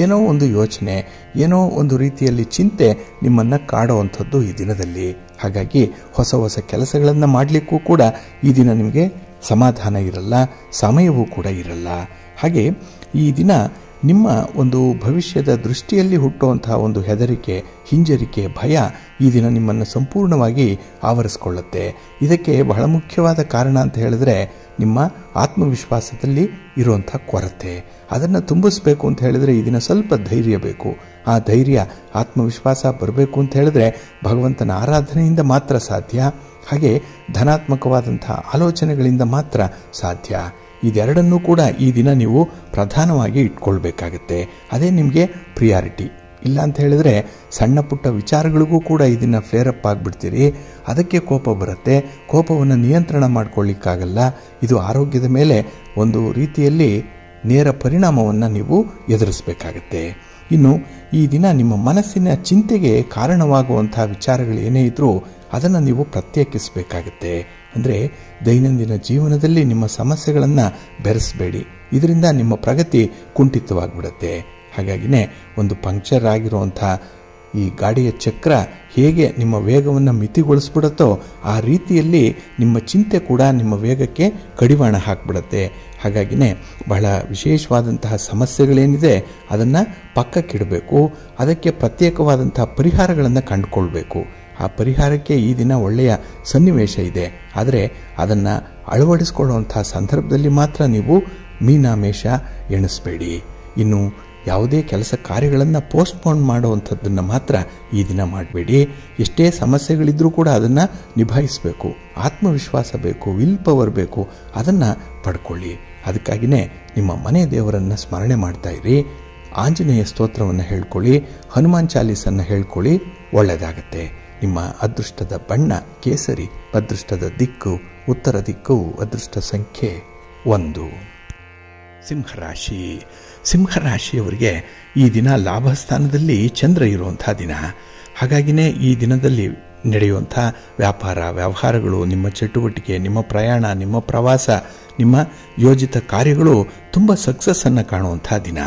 ಏನೋ ಒಂದು ಯೋಚನೆ, ಏನೋ ಒಂದು ರೀತಿಯಲ್ಲಿ ಚಿಂತೆ ನಿಮ್ಮನ್ನು ಕಾಡುವಂಥದ್ದು ಈ ದಿನದಲ್ಲಿ. ಹಾಗಾಗಿ ಹೊಸ ಹೊಸ ಕೆಲಸಗಳನ್ನು ಮಾಡಲಿಕ್ಕೂ ಕೂಡ ಈ ದಿನ ನಿಮಗೆ ಸಮಾಧಾನ ಇರಲ್ಲ, ಸಮಯವೂ ಕೂಡ ಇರಲ್ಲ. ಹಾಗೆ ಈ ದಿನ ನಿಮ್ಮ ಒಂದು ಭವಿಷ್ಯದ ದೃಷ್ಟಿಯಲ್ಲಿ ಹುಟ್ಟುವಂತಹ ಒಂದು ಹೆದರಿಕೆ, ಹಿಂಜರಿಕೆ, ಭಯ ಈ ದಿನ ನಿಮ್ಮನ್ನು ಸಂಪೂರ್ಣವಾಗಿ ಆವರಿಸಿಕೊಳ್ಳುತ್ತೆ. ಇದಕ್ಕೆ ಬಹಳ ಮುಖ್ಯವಾದ ಕಾರಣ ಅಂತ ಹೇಳಿದ್ರೆ ನಿಮ್ಮ ಆತ್ಮವಿಶ್ವಾಸದಲ್ಲಿ ಇರುವಂಥ ಕೊರತೆ. ಅದನ್ನು ತುಂಬಿಸ್ಬೇಕು ಅಂತ ಹೇಳಿದ್ರೆ ಈ ದಿನ ಸ್ವಲ್ಪ ಧೈರ್ಯ ಬೇಕು. ಆ ಧೈರ್ಯ, ಆತ್ಮವಿಶ್ವಾಸ ಬರಬೇಕು ಅಂತ ಹೇಳಿದ್ರೆ ಭಗವಂತನ ಆರಾಧನೆಯಿಂದ ಮಾತ್ರ ಸಾಧ್ಯ. ಹಾಗೆ ಧನಾತ್ಮಕವಾದಂಥ ಆಲೋಚನೆಗಳಿಂದ ಮಾತ್ರ ಸಾಧ್ಯ. ಇದೆರಡನ್ನೂ ಕೂಡ ಈ ದಿನ ನೀವು ಪ್ರಧಾನವಾಗಿ ಇಟ್ಕೊಳ್ಬೇಕಾಗತ್ತೆ. ಅದೇ ನಿಮಗೆ ಪ್ರಿಯಾರಿಟಿ. ಇಲ್ಲ ಅಂತ ಹೇಳಿದ್ರೆ ಸಣ್ಣ ಪುಟ್ಟ ವಿಚಾರಗಳಿಗೂ ಕೂಡ ಇದನ್ನು ಫ್ಲೇರಪ್ ಆಗಿಬಿಡ್ತೀರಿ. ಅದಕ್ಕೆ ಕೋಪ ಬರುತ್ತೆ. ಕೋಪವನ್ನು ನಿಯಂತ್ರಣ ಮಾಡ್ಕೊಳ್ಳಿಕ್ಕಾಗಲ್ಲ. ಇದು ಆರೋಗ್ಯದ ಮೇಲೆ ಒಂದು ರೀತಿಯಲ್ಲಿ ನೇರ ಪರಿಣಾಮವನ್ನು ನೀವು ಎದುರಿಸಬೇಕಾಗತ್ತೆ. ಇನ್ನು ಈ ದಿನ ನಿಮ್ಮ ಮನಸ್ಸಿನ ಚಿಂತೆಗೆ ಕಾರಣವಾಗುವಂಥ ವಿಚಾರಗಳು ಏನೇ ಇದ್ರೂ ಅದನ್ನು ನೀವು ಪ್ರತ್ಯೇಕಿಸಬೇಕಾಗತ್ತೆ. ಅಂದರೆ ದೈನಂದಿನ ಜೀವನದಲ್ಲಿ ನಿಮ್ಮ ಸಮಸ್ಯೆಗಳನ್ನು ಬೆರೆಸಬೇಡಿ. ಇದರಿಂದ ನಿಮ್ಮ ಪ್ರಗತಿ ಕುಂಠಿತವಾಗಿಬಿಡುತ್ತೆ. ಹಾಗಾಗಿನೇ ಒಂದು ಪಂಕ್ಚರ್ ಆಗಿರುವಂಥ ಈ ಗಾಡಿಯ ಚಕ್ರ ಹೇಗೆ ನಿಮ್ಮ ವೇಗವನ್ನು ಮಿತಿಗೊಳಿಸ್ಬಿಡುತ್ತೋ ಆ ರೀತಿಯಲ್ಲಿ ನಿಮ್ಮ ಚಿಂತೆ ಕೂಡ ನಿಮ್ಮ ವೇಗಕ್ಕೆ ಕಡಿವಾಣ ಹಾಕಿಬಿಡುತ್ತೆ. ಹಾಗಾಗಿನೇ ಬಹಳ ವಿಶೇಷವಾದಂತಹ ಸಮಸ್ಯೆಗಳೇನಿದೆ ಅದನ್ನು ಪಕ್ಕಕ್ಕಿಡಬೇಕು. ಅದಕ್ಕೆ ಪ್ರತ್ಯೇಕವಾದಂತಹ ಪರಿಹಾರಗಳನ್ನು ಕಂಡುಕೊಳ್ಬೇಕು. ಆ ಪರಿಹಾರಕ್ಕೆ ಈ ದಿನ ಒಳ್ಳೆಯ ಸನ್ನಿವೇಶ ಇದೆ. ಆದರೆ ಅದನ್ನು ಅಳವಡಿಸಿಕೊಳ್ಳುವಂಥ ಸಂದರ್ಭದಲ್ಲಿ ಮಾತ್ರ ನೀವು ಮೀನಾಮೇಷ ಎಣಿಸಬೇಡಿ. ಇನ್ನು ಯಾವುದೇ ಕೆಲಸ ಕಾರ್ಯಗಳನ್ನು ಪೋಸ್ಟ್ಪೋನ್ ಮಾಡುವಂಥದ್ದನ್ನು ಮಾತ್ರ ಈ ದಿನ ಮಾಡಬೇಡಿ. ಎಷ್ಟೇ ಸಮಸ್ಯೆಗಳಿದ್ರೂ ಕೂಡ ಅದನ್ನು ನಿಭಾಯಿಸಬೇಕು. ಆತ್ಮವಿಶ್ವಾಸ ಬೇಕು, ವಿಲ್ ಪವರ್ ಬೇಕು, ಅದನ್ನು ಪಡ್ಕೊಳ್ಳಿ. ಅದಕ್ಕಾಗಿಯೇ ನಿಮ್ಮ ಮನೆ ದೇವರನ್ನು ಸ್ಮರಣೆ ಮಾಡ್ತಾ ಇರಿ. ಆಂಜನೇಯ ಸ್ತೋತ್ರವನ್ನು ಹೇಳ್ಕೊಳ್ಳಿ, ಹನುಮಾನ್ ಚಾಲೀಸನ್ನು ಹೇಳ್ಕೊಳ್ಳಿ, ಒಳ್ಳೆಯದಾಗತ್ತೆ. ನಿಮ್ಮ ಅದೃಷ್ಟದ ಬಣ್ಣ ಕೇಸರಿ, ಅದೃಷ್ಟದ ದಿಕ್ಕು ಉತ್ತರ ದಿಕ್ಕು, ಅದೃಷ್ಟ ಸಂಖ್ಯೆ 1. ಸಿಂಹರಾಶಿ. ಸಿಂಹರಾಶಿಯವರಿಗೆ ಈ ದಿನ ಲಾಭಸ್ಥಾನದಲ್ಲಿ ಚಂದ್ರ ಇರುವಂಥ ದಿನ. ಹಾಗಾಗಿನೇ ಈ ದಿನದಲ್ಲಿ ನಡೆಯುವಂಥ ವ್ಯಾಪಾರ ವ್ಯವಹಾರಗಳು, ನಿಮ್ಮ ಚಟುವಟಿಕೆ, ನಿಮ್ಮ ಪ್ರಯಾಣ, ನಿಮ್ಮ ಪ್ರವಾಸ, ನಿಮ್ಮ ಯೋಜಿತ ಕಾರ್ಯಗಳು ತುಂಬ ಸಕ್ಸಸ್ಸನ್ನು ಕಾಣುವಂಥ ದಿನ.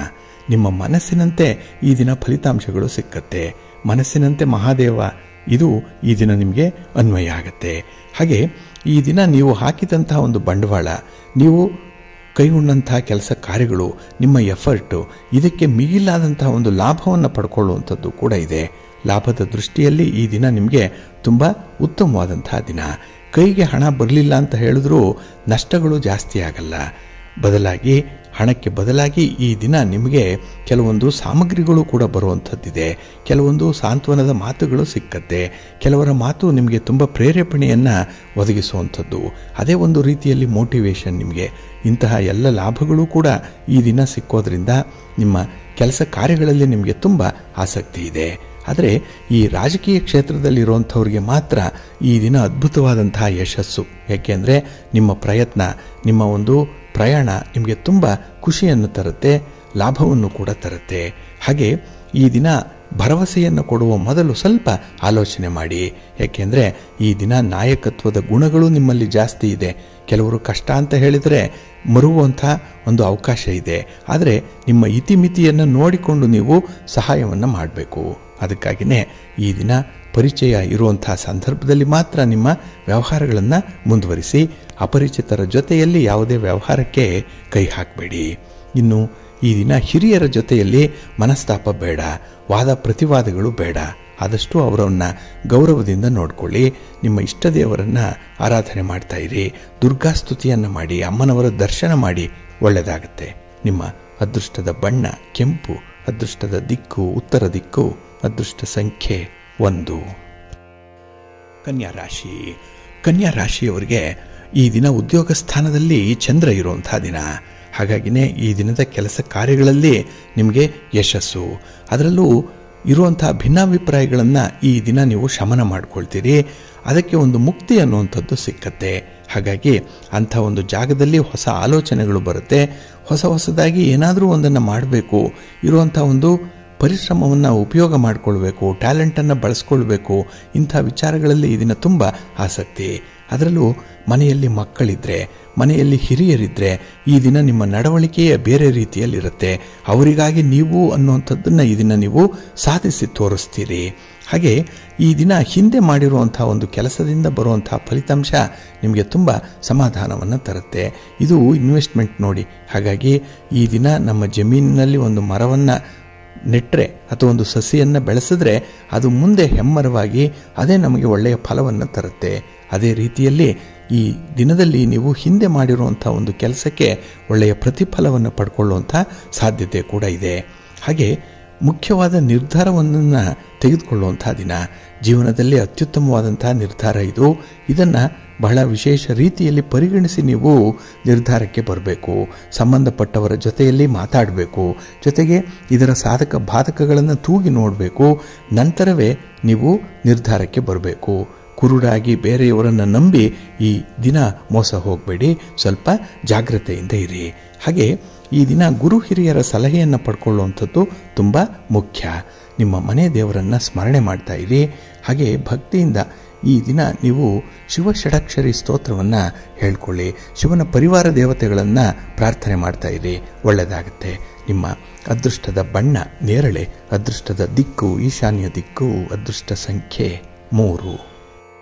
ನಿಮ್ಮ ಮನಸ್ಸಿನಂತೆ ಈ ದಿನ ಫಲಿತಾಂಶಗಳು ಸಿಕ್ಕತ್ತೆ. ಮನಸ್ಸಿನಂತೆ ಮಹಾದೇವ ಇದು ಈ ದಿನ ನಿಮಗೆ ಅನ್ವಯ ಆಗುತ್ತೆ. ಹಾಗೆ ಈ ದಿನ ನೀವು ಹಾಕಿದಂತಹ ಒಂದು ಬಂಡವಾಳ, ನೀವು ಕೈಗೊಂಡಂತಹ ಕೆಲಸ ಕಾರ್ಯಗಳು, ನಿಮ್ಮ ಎಫರ್ಟು, ಇದಕ್ಕೆ ಮಿಗಿಲಾದಂತಹ ಒಂದು ಲಾಭವನ್ನು ಪಡ್ಕೊಳ್ಳುವಂಥದ್ದು ಕೂಡ ಇದೆ. ಲಾಭದ ದೃಷ್ಟಿಯಲ್ಲಿ ಈ ದಿನ ನಿಮಗೆ ತುಂಬ ಉತ್ತಮವಾದಂತಹ ದಿನ. ಕೈಗೆ ಹಣ ಬರಲಿಲ್ಲ ಅಂತ ಹೇಳಿದ್ರೂ ನಷ್ಟಗಳು ಜಾಸ್ತಿ ಆಗಲ್ಲ. ಬದಲಾಗಿ ಹಣಕ್ಕೆ ಬದಲಾಗಿ ಈ ದಿನ ನಿಮಗೆ ಕೆಲವೊಂದು ಸಾಮಗ್ರಿಗಳು ಕೂಡ ಬರುವಂಥದ್ದಿದೆ. ಕೆಲವೊಂದು ಸಾಂತ್ವನದ ಮಾತುಗಳು ಸಿಕ್ಕತ್ತೆ. ಕೆಲವರ ಮಾತು ನಿಮಗೆ ತುಂಬ ಪ್ರೇರೇಪಣೆಯನ್ನು ಒದಗಿಸುವಂಥದ್ದು. ಅದೇ ಒಂದು ರೀತಿಯಲ್ಲಿ ಮೋಟಿವೇಶನ್ ನಿಮಗೆ. ಇಂತಹ ಎಲ್ಲ ಲಾಭಗಳು ಕೂಡ ಈ ದಿನ ಸಿಕ್ಕೋದ್ರಿಂದ ನಿಮ್ಮ ಕೆಲಸ ಕಾರ್ಯಗಳಲ್ಲಿ ನಿಮಗೆ ತುಂಬ ಆಸಕ್ತಿ ಇದೆ. ಆದರೆ ಈ ರಾಜಕೀಯ ಕ್ಷೇತ್ರದಲ್ಲಿರುವಂಥವ್ರಿಗೆ ಮಾತ್ರ ಈ ದಿನ ಅದ್ಭುತವಾದಂತಹ ಯಶಸ್ಸು. ಯಾಕೆಂದರೆ ನಿಮ್ಮ ಪ್ರಯತ್ನ, ನಿಮ್ಮ ಒಂದು ಪ್ರಯಾಣ ನಿಮಗೆ ತುಂಬ ಖುಷಿಯನ್ನು ತರುತ್ತೆ, ಲಾಭವನ್ನು ಕೂಡ ತರುತ್ತೆ. ಹಾಗೆ ಈ ದಿನ ಭರವಸೆಯನ್ನು ಕೊಡುವ ಮೊದಲು ಸ್ವಲ್ಪ ಆಲೋಚನೆ ಮಾಡಿ. ಯಾಕೆಂದರೆ ಈ ದಿನ ನಾಯಕತ್ವದ ಗುಣಗಳು ನಿಮ್ಮಲ್ಲಿ ಜಾಸ್ತಿ ಇದೆ. ಕೆಲವರು ಕಷ್ಟ ಅಂತ ಹೇಳಿದರೆ ಮರುವಂಥ ಒಂದು ಅವಕಾಶ ಇದೆ. ಆದರೆ ನಿಮ್ಮ ಇತಿಮಿತಿಯನ್ನು ನೋಡಿಕೊಂಡು ನೀವು ಸಹಾಯವನ್ನು ಮಾಡಬೇಕು. ಅದಕ್ಕಾಗಿಯೇ ಈ ದಿನ ಪರಿಚಯ ಇರುವಂಥ ಸಂದರ್ಭದಲ್ಲಿ ಮಾತ್ರ ನಿಮ್ಮ ವ್ಯವಹಾರಗಳನ್ನು ಮುಂದುವರಿಸಿ. ಅಪರಿಚಿತರ ಜೊತೆಯಲ್ಲಿ ಯಾವುದೇ ವ್ಯವಹಾರಕ್ಕೆ ಕೈ ಹಾಕಬೇಡಿ. ಇನ್ನು ಈ ದಿನ ಹಿರಿಯರ ಜೊತೆಯಲ್ಲಿ ಮನಸ್ತಾಪ ಬೇಡ, ವಾದ ಪ್ರತಿವಾದಗಳು ಬೇಡ. ಆದಷ್ಟು ಅವರನ್ನು ಗೌರವದಿಂದ ನೋಡಿಕೊಳ್ಳಿ. ನಿಮ್ಮ ಇಷ್ಟ ದೇವರನ್ನು ಆರಾಧನೆ ಮಾಡ್ತಾ ಇರಿ. ದುರ್ಗಾಸ್ತುತಿಯನ್ನು ಮಾಡಿ, ಅಮ್ಮನವರ ದರ್ಶನ ಮಾಡಿ. ಒಳ್ಳೆಯದಾಗುತ್ತೆ. ನಿಮ್ಮ ಅದೃಷ್ಟದ ಬಣ್ಣ ಕೆಂಪು, ಅದೃಷ್ಟದ ದಿಕ್ಕು ಉತ್ತರ ದಿಕ್ಕು, ಅದೃಷ್ಟ ಸಂಖ್ಯೆ 1. ಕನ್ಯಾ ರಾಶಿ. ಕನ್ಯಾ ರಾಶಿಯವರಿಗೆ ಈ ದಿನ ಉದ್ಯೋಗ ಸ್ಥಾನದಲ್ಲಿ ಚಂದ್ರ ಇರುವಂಥ ದಿನ. ಹಾಗಾಗಿನೇ ಈ ದಿನದ ಕೆಲಸ ಕಾರ್ಯಗಳಲ್ಲಿ ನಿಮಗೆ ಯಶಸ್ಸು. ಅದರಲ್ಲೂ ಇರುವಂಥ ಭಿನ್ನಾಭಿಪ್ರಾಯಗಳನ್ನು ಈ ದಿನ ನೀವು ಶಮನ ಮಾಡ್ಕೊಳ್ತೀರಿ. ಅದಕ್ಕೆ ಒಂದು ಮುಕ್ತಿ ಅನ್ನುವಂಥದ್ದು ಸಿಕ್ಕತ್ತೆ. ಹಾಗಾಗಿ ಅಂಥ ಒಂದು ಜಾಗದಲ್ಲಿ ಹೊಸ ಆಲೋಚನೆಗಳು ಬರುತ್ತೆ. ಹೊಸದಾಗಿ ಏನಾದರೂ ಒಂದನ್ನು ಮಾಡಬೇಕು, ಇರುವಂಥ ಒಂದು ಪರಿಶ್ರಮವನ್ನು ಉಪಯೋಗ ಮಾಡಿಕೊಳ್ಬೇಕು, ಟ್ಯಾಲೆಂಟನ್ನು ಬಳಸ್ಕೊಳ್ಬೇಕು. ಇಂಥ ವಿಚಾರಗಳಲ್ಲಿ ಈ ದಿನ ತುಂಬ ಆಸಕ್ತಿ. ಅದರಲ್ಲೂ ಮನೆಯಲ್ಲಿ ಮಕ್ಕಳಿದ್ದರೆ, ಮನೆಯಲ್ಲಿ ಹಿರಿಯರಿದ್ದರೆ ಈ ದಿನ ನಿಮ್ಮ ನಡವಳಿಕೆಯೇ ಬೇರೆ ರೀತಿಯಲ್ಲಿರುತ್ತೆ. ಅವರಿಗಾಗಿ ನೀವು ಅನ್ನುವಂಥದ್ದನ್ನು ಈ ದಿನ ನೀವು ಸಾಧಿಸಿ ತೋರಿಸ್ತೀರಿ. ಹಾಗೆ ಈ ದಿನ ಹಿಂದೆ ಮಾಡಿರುವಂಥ ಒಂದು ಕೆಲಸದಿಂದ ಬರುವಂಥ ಫಲಿತಾಂಶ ನಿಮಗೆ ತುಂಬ ಸಮಾಧಾನವನ್ನು ತರುತ್ತೆ. ಇದು ಇನ್ವೆಸ್ಟ್ಮೆಂಟ್ ನೋಡಿ. ಹಾಗಾಗಿ ಈ ದಿನ ನಮ್ಮ ಜಮೀನಿನಲ್ಲಿ ಒಂದು ಮರವನ್ನು ನೆಟ್ಟರೆ ಅಥವಾ ಒಂದು ಸಸಿಯನ್ನು ಬೆಳೆಸಿದ್ರೆ ಅದು ಮುಂದೆ ಹೆಮ್ಮರವಾಗಿ ಅದೇ ನಮಗೆ ಒಳ್ಳೆಯ ಫಲವನ್ನು ತರುತ್ತೆ. ಅದೇ ರೀತಿಯಲ್ಲಿ ಈ ದಿನದಲ್ಲಿ ನೀವು ಹಿಂದೆ ಮಾಡಿರುವಂಥ ಒಂದು ಕೆಲಸಕ್ಕೆ ಒಳ್ಳೆಯ ಪ್ರತಿಫಲವನ್ನು ಪಡ್ಕೊಳ್ಳುವಂಥ ಸಾಧ್ಯತೆ ಕೂಡ ಇದೆ. ಹಾಗೆ ಮುಖ್ಯವಾದ ನಿರ್ಧಾರವನ್ನು ತೆಗೆದುಕೊಳ್ಳುವಂಥ ದಿನ. ಜೀವನದಲ್ಲಿ ಅತ್ಯುತ್ತಮವಾದಂಥ ನಿರ್ಧಾರ ಇದು. ಇದನ್ನು ಬಹಳ ವಿಶೇಷ ರೀತಿಯಲ್ಲಿ ಪರಿಗಣಿಸಿ ನೀವು ನಿರ್ಧಾರಕ್ಕೆ ಬರಬೇಕು. ಸಂಬಂಧಪಟ್ಟವರ ಜೊತೆಯಲ್ಲಿ ಮಾತಾಡಬೇಕು. ಜೊತೆಗೆ ಇದರ ಸಾಧಕ ಬಾಧಕಗಳನ್ನು ತೂಗಿ ನೋಡಬೇಕು. ನಂತರವೇ ನೀವು ನಿರ್ಧಾರಕ್ಕೆ ಬರಬೇಕು. ಕುರುಡಾಗಿ ಬೇರೆಯವರನ್ನು ನಂಬಿ ಈ ದಿನ ಮೋಸ ಹೋಗಬೇಡಿ. ಸ್ವಲ್ಪ ಜಾಗ್ರತೆಯಿಂದ ಇರಿ. ಹಾಗೆ ಈ ದಿನ ಗುರು ಹಿರಿಯರ ಸಲಹೆಯನ್ನು ಪಡ್ಕೊಳ್ಳುವಂಥದ್ದು ತುಂಬ ಮುಖ್ಯ. ನಿಮ್ಮ ಮನೆ ದೇವರನ್ನು ಸ್ಮರಣೆ ಮಾಡ್ತಾ ಇರಿ. ಹಾಗೆ ಭಕ್ತಿಯಿಂದ ಈ ದಿನ ನೀವು ಶಿವ ಷಡಕ್ಷರಿ ಸ್ತೋತ್ರವನ್ನು ಹೇಳ್ಕೊಳ್ಳಿ. ಶಿವನ ಪರಿವಾರ ದೇವತೆಗಳನ್ನು ಪ್ರಾರ್ಥನೆ ಮಾಡ್ತಾ ಇರಿ. ಒಳ್ಳೆಯದಾಗುತ್ತೆ. ನಿಮ್ಮ ಅದೃಷ್ಟದ ಬಣ್ಣ ನೇರಳೆ, ಅದೃಷ್ಟದ ದಿಕ್ಕು ಈಶಾನ್ಯ ದಿಕ್ಕು, ಅದೃಷ್ಟ ಸಂಖ್ಯೆ 3.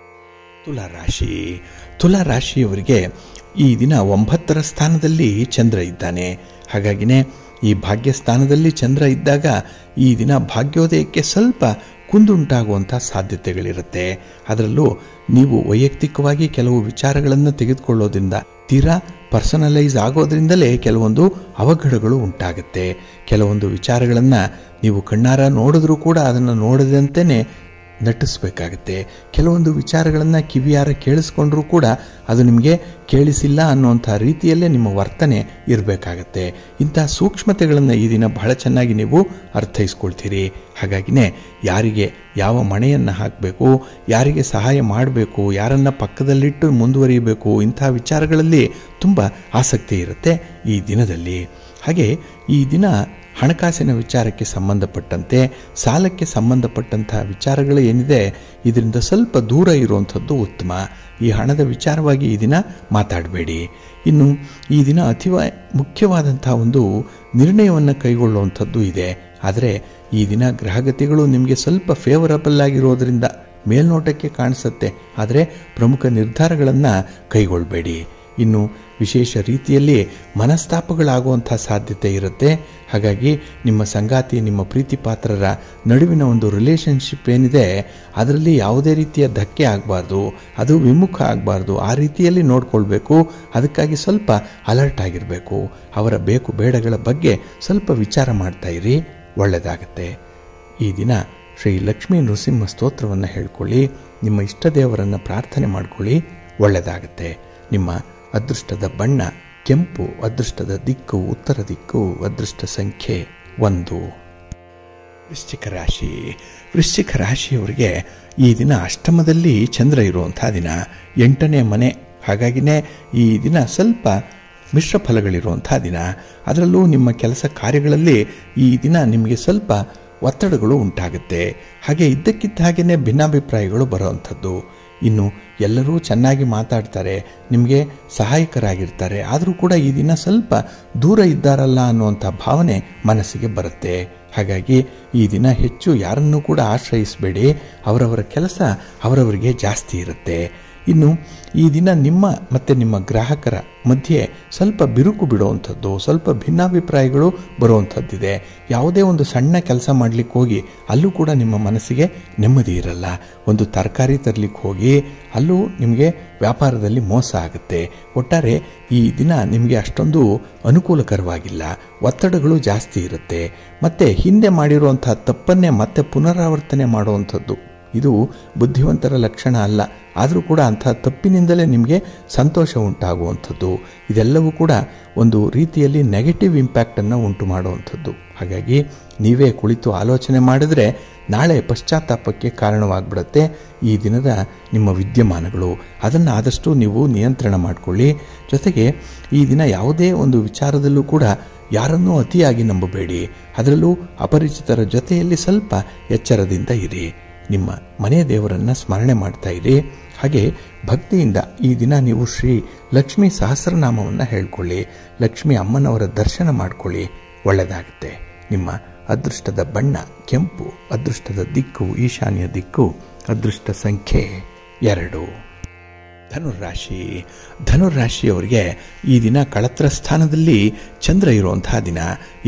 ತುಲಾರಾಶಿ. ತುಲಾರಾಶಿಯವರಿಗೆ ಈ ದಿನ 9ರ ಸ್ಥಾನದಲ್ಲಿ ಚಂದ್ರ ಇದ್ದಾನೆ. ಹಾಗಾಗಿನೇ ಈ ಭಾಗ್ಯಸ್ಥಾನದಲ್ಲಿ ಚಂದ್ರ ಇದ್ದಾಗ ಈ ದಿನ ಭಾಗ್ಯೋದಯಕ್ಕೆ ಸ್ವಲ್ಪ ಕುಂದುಂಟಾಗುವಂಥ ಸಾಧ್ಯತೆಗಳಿರುತ್ತೆ. ಅದರಲ್ಲೂ ನೀವು ವೈಯಕ್ತಿಕವಾಗಿ ಕೆಲವು ವಿಚಾರಗಳನ್ನು ತೆಗೆದುಕೊಳ್ಳೋದ್ರಿಂದ, ತೀರಾ ಪರ್ಸನಲೈಸ್ ಆಗೋದ್ರಿಂದಲೇ ಕೆಲವೊಂದು ಅವಘಡಗಳು ಉಂಟಾಗುತ್ತೆ. ಕೆಲವೊಂದು ವಿಚಾರಗಳನ್ನು ನೀವು ಕಣ್ಣಾರ ನೋಡಿದ್ರೂ ಕೂಡ ಅದನ್ನು ನೋಡದಂತೆಯೇ ನಟಿಸಬೇಕಾಗತ್ತೆ. ಕೆಲವೊಂದು ವಿಚಾರಗಳನ್ನು ಕಿವಿಯಾರ ಕೇಳಿಸ್ಕೊಂಡ್ರೂ ಕೂಡ ಅದು ನಿಮಗೆ ಕೇಳಿಸಿಲ್ಲ ಅನ್ನುವಂಥ ರೀತಿಯಲ್ಲೇ ನಿಮ್ಮ ವರ್ತನೆ ಇರಬೇಕಾಗತ್ತೆ. ಇಂಥ ಸೂಕ್ಷ್ಮತೆಗಳನ್ನು ಈ ದಿನ ಬಹಳ ಚೆನ್ನಾಗಿ ನೀವು ಅರ್ಥೈಸ್ಕೊಳ್ತೀರಿ. ಹಾಗಾಗಿನೇ ಯಾರಿಗೆ ಯಾವ ಮಣೆಯನ್ನು ಹಾಕಬೇಕು, ಯಾರಿಗೆ ಸಹಾಯ ಮಾಡಬೇಕು, ಯಾರನ್ನು ಪಕ್ಕದಲ್ಲಿಟ್ಟು ಮುಂದುವರಿಯಬೇಕು, ಇಂಥ ವಿಚಾರಗಳಲ್ಲಿ ತುಂಬ ಆಸಕ್ತಿ ಇರುತ್ತೆ ಈ ದಿನದಲ್ಲಿ. ಹಾಗೆ ಈ ದಿನ ಹಣಕಾಸಿನ ವಿಚಾರಕ್ಕೆ ಸಂಬಂಧಪಟ್ಟಂತೆ, ಸಾಲಕ್ಕೆ ಸಂಬಂಧಪಟ್ಟಂತಹ ವಿಚಾರಗಳು ಏನಿದೆ ಇದರಿಂದ ಸ್ವಲ್ಪ ದೂರ ಇರುವಂಥದ್ದು ಉತ್ತಮ. ಈ ಹಣದ ವಿಚಾರವಾಗಿ ಈ ದಿನ ಮಾತಾಡಬೇಡಿ. ಇನ್ನು ಈ ದಿನ ಅತಿ ಮುಖ್ಯವಾದಂತಹ ಒಂದು ನಿರ್ಣಯವನ್ನು ಕೈಗೊಳ್ಳುವಂಥದ್ದು ಇದೆ. ಆದರೆ ಈ ದಿನ ಗ್ರಹಗತಿಗಳು ನಿಮಗೆ ಸ್ವಲ್ಪ ಫೇವರಬಲ್ ಆಗಿರೋದ್ರಿಂದ ಮೇಲ್ನೋಟಕ್ಕೆ ಕಾಣಿಸುತ್ತೆ, ಆದರೆ ಪ್ರಮುಖ ನಿರ್ಧಾರಗಳನ್ನು ಕೈಗೊಳ್ಳಬೇಡಿ. ಇನ್ನು ವಿಶೇಷ ರೀತಿಯಲ್ಲಿ ಮನಸ್ತಾಪಗಳಾಗುವಂಥ ಸಾಧ್ಯತೆ ಇರುತ್ತೆ. ಹಾಗಾಗಿ ನಿಮ್ಮ ಸಂಗಾತಿ, ನಿಮ್ಮ ಪ್ರೀತಿ ಪಾತ್ರರ ನಡುವಿನ ಒಂದು ರಿಲೇಷನ್ಶಿಪ್ ಏನಿದೆ ಅದರಲ್ಲಿ ಯಾವುದೇ ರೀತಿಯ ಧಕ್ಕೆ ಆಗಬಾರ್ದು, ಅದು ವಿಮುಖ ಆಗಬಾರ್ದು. ಆ ರೀತಿಯಲ್ಲಿ ನೋಡ್ಕೊಳ್ಬೇಕು. ಅದಕ್ಕಾಗಿ ಸ್ವಲ್ಪ ಅಲರ್ಟ್ ಆಗಿರಬೇಕು. ಅವರ ಬೇಕು ಬೇಡಗಳ ಬಗ್ಗೆ ಸ್ವಲ್ಪ ವಿಚಾರ ಮಾಡ್ತಾ ಇರಿ, ಒಳ್ಳೆಯದಾಗತ್ತೆ. ಈ ದಿನ ಶ್ರೀ ಲಕ್ಷ್ಮೀ ನೃಸಿಂಹ ಸ್ತೋತ್ರವನ್ನು ಹೇಳ್ಕೊಳ್ಳಿ. ನಿಮ್ಮ ಇಷ್ಟ ದೇವರನ್ನು ಪ್ರಾರ್ಥನೆ ಮಾಡ್ಕೊಳ್ಳಿ, ಒಳ್ಳೆಯದಾಗತ್ತೆ. ನಿಮ್ಮ ಅದೃಷ್ಟದ ಬಣ್ಣ ಕೆಂಪು, ಅದೃಷ್ಟದ ದಿಕ್ಕು ಉತ್ತರ ದಿಕ್ಕು, ಅದೃಷ್ಟ ಸಂಖ್ಯೆ 1. ವೃಶ್ಚಿಕ ರಾಶಿ. ವೃಶ್ಚಿಕ ರಾಶಿಯವರಿಗೆ ಈ ದಿನ ಅಷ್ಟಮದಲ್ಲಿ ಚಂದ್ರ ಇರುವಂಥ ದಿನ, 8ನೇ ಮನೆ. ಹಾಗಾಗಿನೇ ಈ ದಿನ ಸ್ವಲ್ಪ ಮಿಶ್ರ ಫಲಗಳಿರುವಂಥ ದಿನ. ಅದರಲ್ಲೂ ನಿಮ್ಮ ಕೆಲಸ ಕಾರ್ಯಗಳಲ್ಲಿ ಈ ದಿನ ನಿಮಗೆ ಸ್ವಲ್ಪ ಒತ್ತಡಗಳು ಉಂಟಾಗುತ್ತೆ. ಹಾಗೆ ಇದ್ದಕ್ಕಿದ್ದ ಹಾಗೆಯೇ ಭಿನ್ನಾಭಿಪ್ರಾಯಗಳು ಬರುವಂಥದ್ದು. ಇನ್ನು ಎಲ್ಲರೂ ಚೆನ್ನಾಗಿ ಮಾತಾಡ್ತಾರೆ, ನಿಮಗೆ ಸಹಾಯಕರಾಗಿರ್ತಾರೆ. ಆದರೂ ಕೂಡ ಈ ದಿನ ಸ್ವಲ್ಪ ದೂರ ಇದ್ದಾರಲ್ಲ ಅನ್ನುವಂಥ ಭಾವನೆ ಮನಸ್ಸಿಗೆ ಬರುತ್ತೆ. ಹಾಗಾಗಿ ಈ ದಿನ ಹೆಚ್ಚು ಯಾರನ್ನೂ ಕೂಡ ಆಶ್ರಯಿಸಬೇಡಿ. ಅವರವರ ಕೆಲಸ ಅವರವರಿಗೆ ಜಾಸ್ತಿ ಇರುತ್ತೆ. ಇನ್ನು ಈ ದಿನ ನಿಮ್ಮ ಮತ್ತು ನಿಮ್ಮ ಗ್ರಾಹಕರ ಮಧ್ಯೆ ಸ್ವಲ್ಪ ಬಿರುಕು ಬಿಡುವಂಥದ್ದು, ಸ್ವಲ್ಪ ಭಿನ್ನಾಭಿಪ್ರಾಯಗಳು ಬರುವಂಥದ್ದಿದೆ. ಯಾವುದೇ ಒಂದು ಸಣ್ಣ ಕೆಲಸ ಮಾಡಲಿಕ್ಕೆ ಹೋಗಿ ಅಲ್ಲೂ ಕೂಡ ನಿಮ್ಮ ಮನಸ್ಸಿಗೆ ನೆಮ್ಮದಿ ಇರಲ್ಲ. ಒಂದು ತರಕಾರಿ ತರಲಿಕ್ಕೆ ಹೋಗಿ ಅಲ್ಲೂ ನಿಮಗೆ ವ್ಯಾಪಾರದಲ್ಲಿ ಮೋಸ ಆಗುತ್ತೆ. ಒಟ್ಟಾರೆ ಈ ದಿನ ನಿಮಗೆ ಅಷ್ಟೊಂದು ಅನುಕೂಲಕರವಾಗಿಲ್ಲ. ಒತ್ತಡಗಳು ಜಾಸ್ತಿ ಇರುತ್ತೆ. ಮತ್ತು ಹಿಂದೆ ಮಾಡಿರುವಂಥ ತಪ್ಪನ್ನೇ ಮತ್ತೆ ಪುನರಾವರ್ತನೆ ಮಾಡುವಂಥದ್ದು ಇದು ಬುದ್ಧಿವಂತರ ಲಕ್ಷಣ ಅಲ್ಲ. ಆದರೂ ಕೂಡ ಅಂಥ ತಪ್ಪಿನಿಂದಲೇ ನಿಮಗೆ ಸಂತೋಷ ಉಂಟಾಗುವಂಥದ್ದು. ಇದೆಲ್ಲವೂ ಕೂಡ ಒಂದು ರೀತಿಯಲ್ಲಿ ನೆಗೆಟಿವ್ ಇಂಪ್ಯಾಕ್ಟನ್ನು ಉಂಟು ಮಾಡುವಂಥದ್ದು. ಹಾಗಾಗಿ ನೀವೇ ಕುಳಿತು ಆಲೋಚನೆ ಮಾಡಿದ್ರೆ ನಾಳೆ ಪಶ್ಚಾತ್ತಾಪಕ್ಕೆ ಕಾರಣವಾಗ್ಬಿಡುತ್ತೆ. ಈ ದಿನದ ನಿಮ್ಮ ವಿದ್ಯಮಾನಗಳು ಅದನ್ನು ಆದಷ್ಟು ನೀವು ನಿಯಂತ್ರಣ ಮಾಡಿಕೊಳ್ಳಿ. ಜೊತೆಗೆ ಈ ದಿನ ಯಾವುದೇ ಒಂದು ವಿಚಾರದಲ್ಲೂ ಕೂಡ ಯಾರನ್ನೂ ಅತಿಯಾಗಿ ನಂಬಬೇಡಿ. ಅದರಲ್ಲೂ ಅಪರಿಚಿತರ ಜೊತೆಯಲ್ಲಿ ಸ್ವಲ್ಪ ಎಚ್ಚರದಿಂದ ಇರಿ. ನಿಮ್ಮ ಮನೆ ದೇವರನ್ನು ಸ್ಮರಣೆ ಮಾಡ್ತಾ ಇರಿ. ಹಾಗೆ ಭಕ್ತಿಯಿಂದ ಈ ದಿನ ನೀವು ಶ್ರೀ ಲಕ್ಷ್ಮೀ ಸಹಸ್ರನಾಮವನ್ನು ಹೇಳ್ಕೊಳ್ಳಿ. ಲಕ್ಷ್ಮೀ ಅಮ್ಮನವರ ದರ್ಶನ ಮಾಡಿಕೊಳ್ಳಿ, ಒಳ್ಳೆಯದಾಗುತ್ತೆ. ನಿಮ್ಮ ಅದೃಷ್ಟದ ಬಣ್ಣ ಕೆಂಪು, ಅದೃಷ್ಟದ ದಿಕ್ಕು ಈಶಾನ್ಯ ದಿಕ್ಕು, ಅದೃಷ್ಟ ಸಂಖ್ಯೆ 2. ಧನುರಾಶಿ. ಧನುರಾಶಿಯವರಿಗೆ ಈ ದಿನ ಕಳತ್ರ ಸ್ಥಾನದಲ್ಲಿ ಚಂದ್ರ ಇರುವಂತಹ ದಿನ.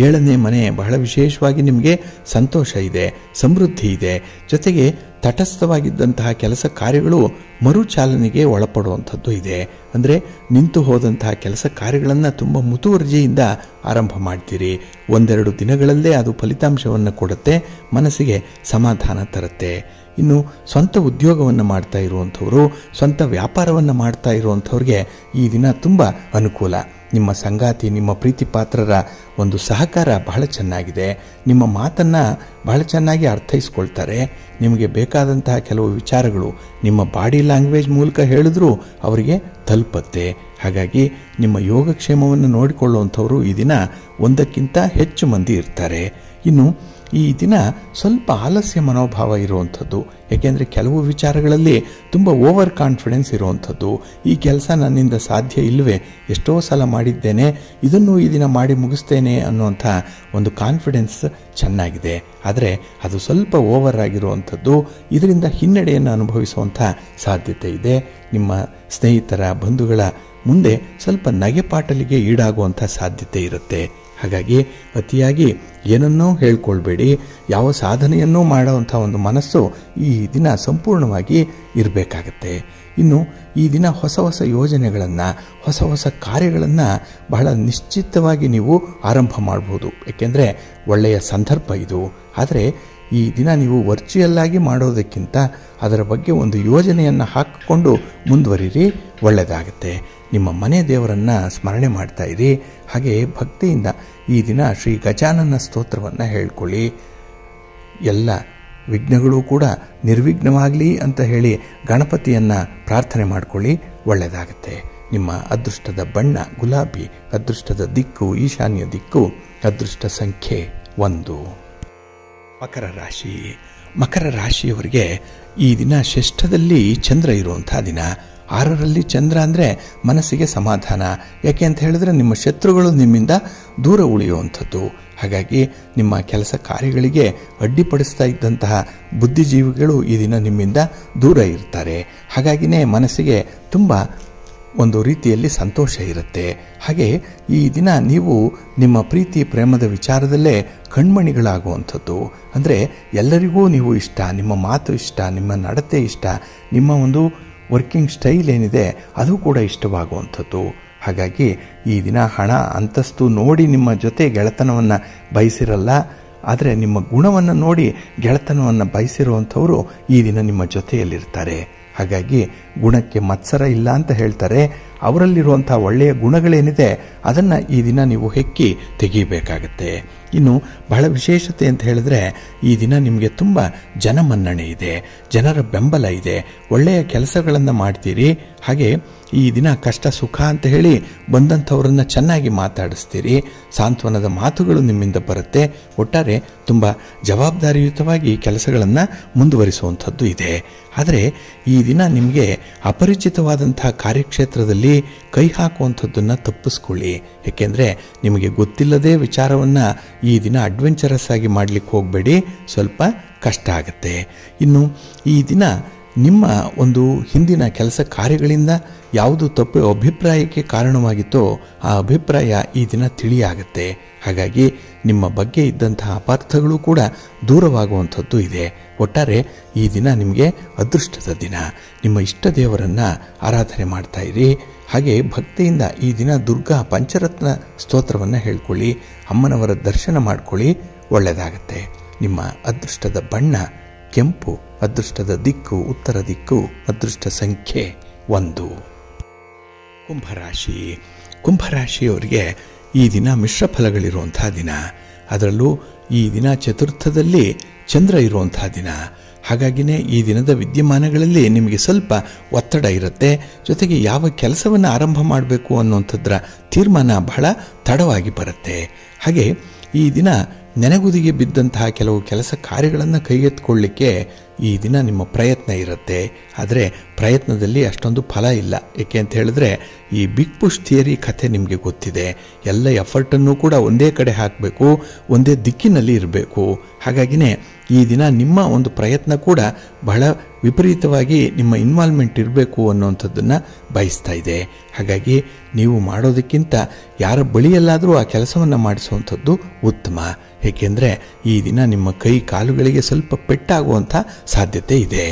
7ನೇ ಮನೆ ಬಹಳ ವಿಶೇಷವಾಗಿ ನಿಮಗೆ ಸಂತೋಷ ಇದೆ, ಸಮೃದ್ಧಿ ಇದೆ. ಜೊತೆಗೆ ತಟಸ್ಥವಾಗಿದ್ದಂತಹ ಕೆಲಸ ಕಾರ್ಯಗಳು ಮರುಚಾಲನೆಗೆ ಒಳಪಡುವಂಥದ್ದು ಇದೆ. ಅಂದರೆ ನಿಂತು ಹೋದಂತಹ ಕೆಲಸ ಕಾರ್ಯಗಳನ್ನು ತುಂಬ ಮುತುವರ್ಜಿಯಿಂದ ಆರಂಭ ಮಾಡ್ತೀರಿ. 1-2 ದಿನಗಳಲ್ಲೇ ಅದು ಫಲಿತಾಂಶವನ್ನು ಕೊಡುತ್ತೆ, ಮನಸ್ಸಿಗೆ ಸಮಾಧಾನ ತರುತ್ತೆ. ಇನ್ನು ಸ್ವಂತ ಉದ್ಯೋಗವನ್ನು ಮಾಡ್ತಾ ಇರುವಂಥವರು, ಸ್ವಂತ ವ್ಯಾಪಾರವನ್ನು ಮಾಡ್ತಾ ಇರುವಂಥವ್ರಿಗೆ ಈ ದಿನ ತುಂಬ ಅನುಕೂಲ. ನಿಮ್ಮ ಸಂಗಾತಿ, ನಿಮ್ಮ ಪ್ರೀತಿ ಪಾತ್ರರ ಒಂದು ಸಹಕಾರ ಬಹಳ ಚೆನ್ನಾಗಿದೆ. ನಿಮ್ಮ ಮಾತನ್ನು ಬಹಳ ಚೆನ್ನಾಗಿ ಅರ್ಥೈಸ್ಕೊಳ್ತಾರೆ. ನಿಮಗೆ ಬೇಕಾದಂತಹ ಕೆಲವು ವಿಚಾರಗಳು ನಿಮ್ಮ ಬಾಡಿ ಲ್ಯಾಂಗ್ವೇಜ್ ಮೂಲಕ ಹೇಳಿದ್ರೂ ಅವರಿಗೆ ತಲುಪತ್ತೆ. ಹಾಗಾಗಿ ನಿಮ್ಮ ಯೋಗಕ್ಷೇಮವನ್ನು ನೋಡಿಕೊಳ್ಳುವಂಥವರು ಈ ದಿನ 1ಕ್ಕಿಂತ ಹೆಚ್ಚು ಮಂದಿ ಇರ್ತಾರೆ. ಇನ್ನು ಈ ದಿನ ಸ್ವಲ್ಪ ಆಲಸ್ಯ ಮನೋಭಾವ ಇರುವಂಥದ್ದು. ಏಕೆಂದರೆ ಕೆಲವು ವಿಚಾರಗಳಲ್ಲಿ ತುಂಬ ಓವರ್ ಕಾನ್ಫಿಡೆನ್ಸ್ ಇರುವಂಥದ್ದು. ಈ ಕೆಲಸ ನನ್ನಿಂದ ಸಾಧ್ಯ ಇಲ್ಲವೇ, ಎಷ್ಟೋ ಸಲ ಮಾಡಿದ್ದೇನೆ, ಇದನ್ನು ಈ ದಿನ ಮಾಡಿ ಮುಗಿಸ್ತೇನೆ ಅನ್ನುವಂಥ ಒಂದು ಕಾನ್ಫಿಡೆನ್ಸ್ ಚೆನ್ನಾಗಿದೆ. ಆದರೆ ಅದು ಸ್ವಲ್ಪ ಓವರ್ ಆಗಿರುವಂಥದ್ದು. ಇದರಿಂದ ಹಿನ್ನಡೆಯನ್ನು ಅನುಭವಿಸುವಂಥ ಸಾಧ್ಯತೆ ಇದೆ. ನಿಮ್ಮ ಸ್ನೇಹಿತರ, ಬಂಧುಗಳ ಮುಂದೆ ಸ್ವಲ್ಪ ನಗೆಪಾಟಲಿಗೆ ಈಡಾಗುವಂಥ ಸಾಧ್ಯತೆ ಇರುತ್ತೆ. ಹಾಗಾಗಿ ಅತಿಯಾಗಿ ಏನನ್ನೂ ಹೇಳ್ಕೊಳ್ಬೇಡಿ. ಯಾವ ಸಾಧನೆಯನ್ನೂ ಮಾಡುವಂಥ ಒಂದು ಮನಸ್ಸು ಈ ದಿನ ಸಂಪೂರ್ಣವಾಗಿ ಇರಬೇಕಾಗತ್ತೆ. ಇನ್ನು ಈ ದಿನ ಹೊಸ ಹೊಸ ಯೋಜನೆಗಳನ್ನು, ಹೊಸ ಹೊಸ ಕಾರ್ಯಗಳನ್ನು ಬಹಳ ನಿಶ್ಚಿತವಾಗಿ ನೀವು ಆರಂಭ ಮಾಡ್ಬೋದು. ಏಕೆಂದರೆ ಒಳ್ಳೆಯ ಸಂದರ್ಭ ಇದು. ಆದರೆ ಈ ದಿನ ನೀವು ವರ್ಚುವಲ್ ಆಗಿ ಮಾಡೋದಕ್ಕಿಂತ ಅದರ ಬಗ್ಗೆ ಒಂದು ಯೋಜನೆಯನ್ನು ಹಾಕಿಕೊಂಡು ಮುಂದುವರಿರಿ, ಒಳ್ಳೆಯದಾಗುತ್ತೆ. ನಿಮ್ಮ ಮನೆ ದೇವರನ್ನು ಸ್ಮರಣೆ ಮಾಡ್ತಾ ಇರಿ. ಹಾಗೆ ಭಕ್ತಿಯಿಂದ ಈ ದಿನ ಶ್ರೀ ಗಜಾನನ ಸ್ತೋತ್ರವನ್ನು ಹೇಳ್ಕೊಳ್ಳಿ. ಎಲ್ಲ ವಿಘ್ನಗಳು ಕೂಡ ನಿರ್ವಿಘ್ನವಾಗಲಿ ಅಂತ ಹೇಳಿ ಗಣಪತಿಯನ್ನು ಪ್ರಾರ್ಥನೆ ಮಾಡಿಕೊಳ್ಳಿ, ಒಳ್ಳೆಯದಾಗುತ್ತೆ. ನಿಮ್ಮ ಅದೃಷ್ಟದ ಬಣ್ಣ ಗುಲಾಬಿ, ಅದೃಷ್ಟದ ದಿಕ್ಕು ಈಶಾನ್ಯ ದಿಕ್ಕು, ಅದೃಷ್ಟ ಸಂಖ್ಯೆ 1. ಮಕರ ರಾಶಿ. ಮಕರ ರಾಶಿಯವರಿಗೆ ಈ ದಿನ ಷಷ್ಠದಲ್ಲಿ ಚಂದ್ರ ಇರುವಂಥ ದಿನ. 6ರಲ್ಲಿ ಚಂದ್ರ ಅಂದರೆ ಮನಸ್ಸಿಗೆ ಸಮಾಧಾನ. ಯಾಕೆ ಅಂತ ಹೇಳಿದ್ರೆ ನಿಮ್ಮ ಶತ್ರುಗಳು ನಿಮ್ಮಿಂದ ದೂರ ಉಳಿಯುವಂಥದ್ದು. ಹಾಗಾಗಿ ನಿಮ್ಮ ಕೆಲಸ ಕಾರ್ಯಗಳಿಗೆ ಅಡ್ಡಿಪಡಿಸ್ತಾ ಇದ್ದಂತಹ ಬುದ್ಧಿಜೀವಿಗಳು ಈ ದಿನ ನಿಮ್ಮಿಂದ ದೂರ ಇರ್ತಾರೆ. ಹಾಗಾಗಿನೇ ಮನಸ್ಸಿಗೆ ತುಂಬ ಒಂದು ರೀತಿಯಲ್ಲಿ ಸಂತೋಷ ಇರುತ್ತೆ. ಹಾಗೆ ಈ ದಿನ ನೀವು ನಿಮ್ಮ ಪ್ರೀತಿ ಪ್ರೇಮದ ವಿಚಾರದಲ್ಲೇ ಕಣ್ಮಣಿಗಳಾಗುವಂಥದ್ದು. ಅಂದರೆ ಎಲ್ಲರಿಗೂ ನೀವು ಇಷ್ಟ, ನಿಮ್ಮ ಮಾತು ಇಷ್ಟ, ನಿಮ್ಮ ನಡತೆ ಇಷ್ಟ, ನಿಮ್ಮ ಒಂದು ವರ್ಕಿಂಗ್ ಸ್ಟೈಲ್ ಏನಿದೆ ಅದು ಕೂಡ ಇಷ್ಟವಾಗುವಂಥದ್ದು. ಹಾಗಾಗಿ ಈ ದಿನ ಹಣ ಅಂತಸ್ತು ನೋಡಿ ನಿಮ್ಮ ಜೊತೆ ಗೆಳೆತನವನ್ನು ಬಯಸಿರಲ್ಲ, ಆದರೆ ನಿಮ್ಮ ಗುಣವನ್ನು ನೋಡಿ ಗೆಳೆತನವನ್ನು ಬಯಸಿರುವಂಥವರು ಈ ದಿನ ನಿಮ್ಮ ಜೊತೆಯಲ್ಲಿರ್ತಾರೆ. ಹಾಗಾಗಿ ಗುಣಕ್ಕೆ ಮತ್ಸರ ಇಲ್ಲ ಅಂತ ಹೇಳ್ತಾರೆ. ಅವರಲ್ಲಿರುವಂಥ ಒಳ್ಳೆಯ ಗುಣಗಳೇನಿದೆ ಅದನ್ನು ಈ ದಿನ ನೀವು ಹೆಕ್ಕಿ ತೆಗೀಬೇಕಾಗತ್ತೆ. ಇನ್ನು ಬಹಳ ವಿಶೇಷತೆ ಅಂತ ಹೇಳಿದ್ರೆ ಈ ದಿನ ನಿಮಗೆ ತುಂಬ ಜನಮನ್ನಣೆ ಇದೆ, ಜನರ ಬೆಂಬಲ ಇದೆ, ಒಳ್ಳೆಯ ಕೆಲಸಗಳನ್ನು ಮಾಡ್ತೀರಿ. ಹಾಗೆ ಈ ದಿನ ಕಷ್ಟ ಸುಖ ಅಂತ ಹೇಳಿ ಬಂದಂಥವರನ್ನು ಚೆನ್ನಾಗಿ ಮಾತಾಡಿಸ್ತೀರಿ. ಸಾಂತ್ವನದ ಮಾತುಗಳು ನಿಮ್ಮಿಂದ ಬರುತ್ತೆ. ಒಟ್ಟಾರೆ ತುಂಬ ಜವಾಬ್ದಾರಿಯುತವಾಗಿ ಕೆಲಸಗಳನ್ನು ಮುಂದುವರಿಸುವಂಥದ್ದು ಇದೆ. ಆದರೆ ಈ ದಿನ ನಿಮಗೆ ಅಪರಿಚಿತವಾದಂಥ ಕಾರ್ಯಕ್ಷೇತ್ರದಲ್ಲಿ ಕೈ ಹಾಕುವಂಥದ್ದನ್ನು ತಪ್ಪಿಸ್ಕೊಳ್ಳಿ. ಏಕೆಂದರೆ ನಿಮಗೆ ಗೊತ್ತಿಲ್ಲದೆ ವಿಚಾರವನ್ನು ಈ ದಿನ ಅಡ್ವೆಂಚರಸ್ ಆಗಿ ಮಾಡಲಿಕ್ಕೆ ಹೋಗಬೇಡಿ, ಸ್ವಲ್ಪ ಕಷ್ಟ ಆಗುತ್ತೆ. ಇನ್ನು ಈ ದಿನ ನಿಮ್ಮ ಒಂದು ಹಿಂದಿನ ಕೆಲಸ ಕಾರ್ಯಗಳಿಂದ ಯಾವುದು ತಪ್ಪು ಅಭಿಪ್ರಾಯಕ್ಕೆ ಕಾರಣವಾಗಿತ್ತೋ ಆ ಅಭಿಪ್ರಾಯ ಈ ದಿನ ತಿಳಿಯಾಗುತ್ತೆ. ಹಾಗಾಗಿ ನಿಮ್ಮ ಬಗ್ಗೆ ಇದ್ದಂತಹ ಅಪಾರ್ಥಗಳು ಕೂಡ ದೂರವಾಗುವಂಥದ್ದು ಇದೆ. ಒಟ್ಟಾರೆ ಈ ದಿನ ನಿಮಗೆ ಅದೃಷ್ಟದ ದಿನ. ನಿಮ್ಮ ಇಷ್ಟ ದೇವರನ್ನು ಆರಾಧನೆ ಮಾಡ್ತಾ ಇರಿ. ಹಾಗೆ ಭಕ್ತಿಯಿಂದ ಈ ದಿನ ದುರ್ಗಾ ಪಂಚರತ್ನ ಸ್ತೋತ್ರವನ್ನು ಹೇಳ್ಕೊಳ್ಳಿ, ಅಮ್ಮನವರ ದರ್ಶನ ಮಾಡ್ಕೊಳ್ಳಿ, ಒಳ್ಳೆಯದಾಗತ್ತೆ. ನಿಮ್ಮ ಅದೃಷ್ಟದ ಬಣ್ಣ ಕೆಂಪು, ಅದೃಷ್ಟದ ದಿಕ್ಕು ಉತ್ತರ ದಿಕ್ಕು, ಅದೃಷ್ಟ ಸಂಖ್ಯೆ 1. ಕುಂಭರಾಶಿ. ಕುಂಭರಾಶಿಯವರಿಗೆ ಈ ದಿನ ಮಿಶ್ರ ಫಲಗಳಿರುವಂಥ ದಿನ. ಅದರಲ್ಲೂ ಈ ದಿನ ಚತುರ್ಥದಲ್ಲಿ ಚಂದ್ರ ಇರುವಂಥ ದಿನ. ಹಾಗಾಗಿನೇ ಈ ದಿನದ ವಿದ್ಯಮಾನಗಳಲ್ಲಿ ನಿಮಗೆ ಸ್ವಲ್ಪ ಒತ್ತಡ ಇರುತ್ತೆ. ಜೊತೆಗೆ ಯಾವ ಕೆಲಸವನ್ನು ಆರಂಭ ಮಾಡಬೇಕು ಅನ್ನುವಂಥದ್ರ ತೀರ್ಮಾನ ಬಹಳ ತಡವಾಗಿ ಬರುತ್ತೆ. ಹಾಗೆ ಈ ದಿನ ನೆನೆಗುದಿಗೆ ಬಿದ್ದಂತಹ ಕೆಲವು ಕೆಲಸ ಕಾರ್ಯಗಳನ್ನು ಕೈಗೆತ್ತಿಕೊಳ್ಳಲಿಕ್ಕೆ ಈ ದಿನ ನಿಮ್ಮ ಪ್ರಯತ್ನ ಇರುತ್ತೆ. ಆದರೆ ಪ್ರಯತ್ನದಲ್ಲಿ ಅಷ್ಟೊಂದು ಫಲ ಇಲ್ಲ. ಏಕೆ ಅಂತ ಹೇಳಿದ್ರೆ ಈ ಬಿಗ್ ಪುಷ್ ಥಿಯರಿ ಕಥೆ ನಿಮಗೆ ಗೊತ್ತಿದೆ. ಎಲ್ಲ ಎಫರ್ಟನ್ನು ಕೂಡ ಒಂದೇ ಕಡೆ ಹಾಕಬೇಕು, ಒಂದೇ ದಿಕ್ಕಿನಲ್ಲಿ ಇರಬೇಕು. ಹಾಗಾಗಿನೇ ಈ ದಿನ ನಿಮ್ಮ ಒಂದು ಪ್ರಯತ್ನ ಕೂಡ ಬಹಳ ವಿಪರೀತವಾಗಿ ನಿಮ್ಮ ಇನ್ವಾಲ್ವ್ಮೆಂಟ್ ಇರಬೇಕು ಅನ್ನುವಂಥದ್ದನ್ನು ಬಯಸ್ತಾ ಇದೆ. ಹಾಗಾಗಿ ನೀವು ಮಾಡೋದಕ್ಕಿಂತ ಯಾರ ಬಳಿಯಲ್ಲಾದರೂ ಆ ಕೆಲಸವನ್ನು ಮಾಡಿಸುವಂಥದ್ದು ಉತ್ತಮ. ಏಕೆಂದರೆ ಈ ದಿನ ನಿಮ್ಮ ಕೈ ಕಾಲುಗಳಿಗೆ ಸ್ವಲ್ಪ ಪೆಟ್ಟಾಗುವಂಥ ಸಾಧ್ಯತೆ ಇದೆ.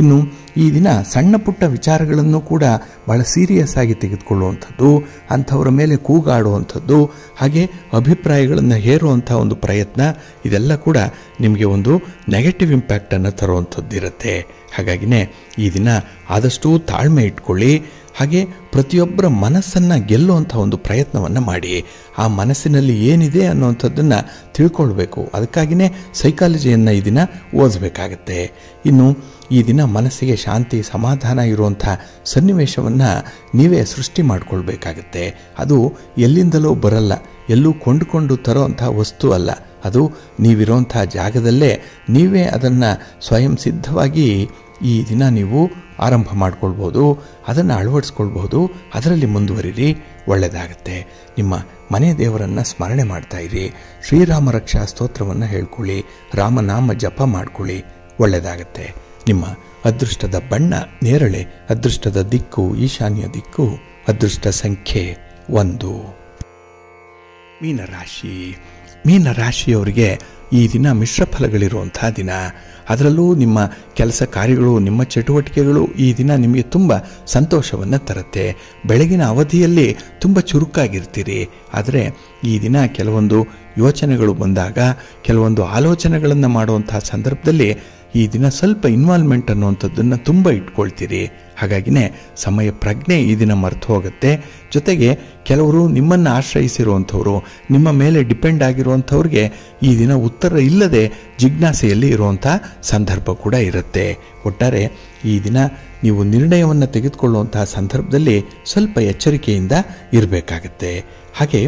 ಇನ್ನು ಈ ದಿನ ಸಣ್ಣ ಪುಟ್ಟ ವಿಚಾರಗಳನ್ನು ಕೂಡ ಬಹಳ ಸೀರಿಯಸ್ ಆಗಿ ತೆಗೆದುಕೊಳ್ಳುವಂಥದ್ದು, ಅಂಥವರ ಮೇಲೆ ಕೂಗಾಡುವಂಥದ್ದು, ಹಾಗೆ ಅಭಿಪ್ರಾಯಗಳನ್ನು ಹೇರುವಂಥ ಒಂದು ಪ್ರಯತ್ನ, ಇದೆಲ್ಲ ಕೂಡ ನಿಮಗೆ ಒಂದು ನೆಗೆಟಿವ್ ಇಂಪ್ಯಾಕ್ಟನ್ನು ತರುವಂಥದ್ದು ಇರುತ್ತೆ. ಹಾಗಾಗಿನೇ ಈ ದಿನ ಆದಷ್ಟು ತಾಳ್ಮೆ ಇಟ್ಕೊಳ್ಳಿ. ಹಾಗೆ ಪ್ರತಿಯೊಬ್ಬರ ಮನಸ್ಸನ್ನು ಗೆಲ್ಲುವಂಥ ಒಂದು ಪ್ರಯತ್ನವನ್ನು ಮಾಡಿ. ಆ ಮನಸ್ಸಿನಲ್ಲಿ ಏನಿದೆ ಅನ್ನುವಂಥದ್ದನ್ನು ತಿಳ್ಕೊಳ್ಬೇಕು. ಅದಕ್ಕಾಗಿಯೇ ಸೈಕಾಲಜಿಯನ್ನು ಈ ದಿನ ಓದಬೇಕಾಗತ್ತೆ. ಇನ್ನು ಈ ದಿನ ಮನಸ್ಸಿಗೆ ಶಾಂತಿ ಸಮಾಧಾನ ಇರುವಂಥ ಸನ್ನಿವೇಶವನ್ನು ನೀವೇ ಸೃಷ್ಟಿ ಮಾಡಿಕೊಳ್ಬೇಕಾಗತ್ತೆ. ಅದು ಎಲ್ಲಿಂದಲೋ ಬರಲ್ಲ, ಎಲ್ಲೂ ಕೊಂಡುಕೊಂಡು ತರೋವಂಥ ವಸ್ತು ಅಲ್ಲ. ಅದು ನೀವಿರೋಂಥ ಜಾಗದಲ್ಲೇ ನೀವೇ ಅದನ್ನು ಸ್ವಯಂ ಸಿದ್ಧವಾಗಿ ಈ ದಿನ ನೀವು ಆರಂಭ ಮಾಡ್ಕೊಳ್ಬೋದು, ಅದನ್ನು ಅಳವಡಿಸ್ಕೊಳ್ಬಹುದು. ಅದರಲ್ಲಿ ಮುಂದುವರಿರಿ, ಒಳ್ಳೆಯದಾಗತ್ತೆ. ನಿಮ್ಮ ಮನೆ ದೇವರನ್ನು ಸ್ಮರಣೆ ಮಾಡ್ತಾ ಇರಿ. ಶ್ರೀರಾಮ ರಕ್ಷಾ ಸ್ತೋತ್ರವನ್ನು ಹೇಳ್ಕೊಳ್ಳಿ, ರಾಮನಾಮ ಜಪ ಮಾಡ್ಕೊಳ್ಳಿ, ಒಳ್ಳೆಯದಾಗತ್ತೆ. ನಿಮ್ಮ ಅದೃಷ್ಟದ ಬಣ್ಣ ನೇರಳೆ, ಅದೃಷ್ಟದ ದಿಕ್ಕು ಈಶಾನ್ಯ ದಿಕ್ಕು, ಅದೃಷ್ಟ ಸಂಖ್ಯೆ 1. ಮೀನರಾಶಿ. ಮೀನರಾಶಿಯವರಿಗೆ ಈ ದಿನ ಮಿಶ್ರ ಫಲಗಳಿರುವಂಥ ದಿನ. ಅದರಲ್ಲೂ ನಿಮ್ಮ ಕೆಲಸ ಕಾರ್ಯಗಳು, ನಿಮ್ಮ ಚಟುವಟಿಕೆಗಳು ಈ ದಿನ ನಿಮಗೆ ತುಂಬ ಸಂತೋಷವನ್ನು ತರುತ್ತೆ. ಬೆಳಗಿನ ಅವಧಿಯಲ್ಲಿ ತುಂಬ ಚುರುಕಾಗಿರ್ತೀರಿ. ಆದರೆ ಈ ದಿನ ಕೆಲವೊಂದು ಯೋಚನೆಗಳು ಬಂದಾಗ, ಕೆಲವೊಂದು ಆಲೋಚನೆಗಳನ್ನು ಮಾಡುವಂಥ ಸಂದರ್ಭದಲ್ಲಿ ಈ ದಿನ ಸ್ವಲ್ಪ ಇನ್ವಾಲ್ವ್ಮೆಂಟ್ ಅನ್ನುವಂಥದ್ದನ್ನು ತುಂಬ ಇಟ್ಕೊಳ್ತೀರಿ. ಹಾಗಾಗಿನೇ ಸಮಯ ಪ್ರಜ್ಞೆ ಈ ದಿನ ಮರೆತು ಹೋಗುತ್ತೆ. ಜೊತೆಗೆ ಕೆಲವರು ನಿಮ್ಮನ್ನು ಆಶ್ರಯಿಸಿರುವಂಥವ್ರು, ನಿಮ್ಮ ಮೇಲೆ ಡಿಪೆಂಡ್ ಆಗಿರುವಂಥವ್ರಿಗೆ ಈ ದಿನ ಉತ್ತರ ಇಲ್ಲದೆ ಜಿಜ್ಞಾಸೆಯಲ್ಲಿ ಇರುವಂಥ ಸಂದರ್ಭ ಕೂಡ ಇರುತ್ತೆ. ಒಟ್ಟಾರೆ ಈ ದಿನ ನೀವು ನಿರ್ಣಯವನ್ನು ತೆಗೆದುಕೊಳ್ಳುವಂತಹ ಸಂದರ್ಭದಲ್ಲಿ ಸ್ವಲ್ಪ ಎಚ್ಚರಿಕೆಯಿಂದ ಇರಬೇಕಾಗತ್ತೆ. ಹಾಗೆ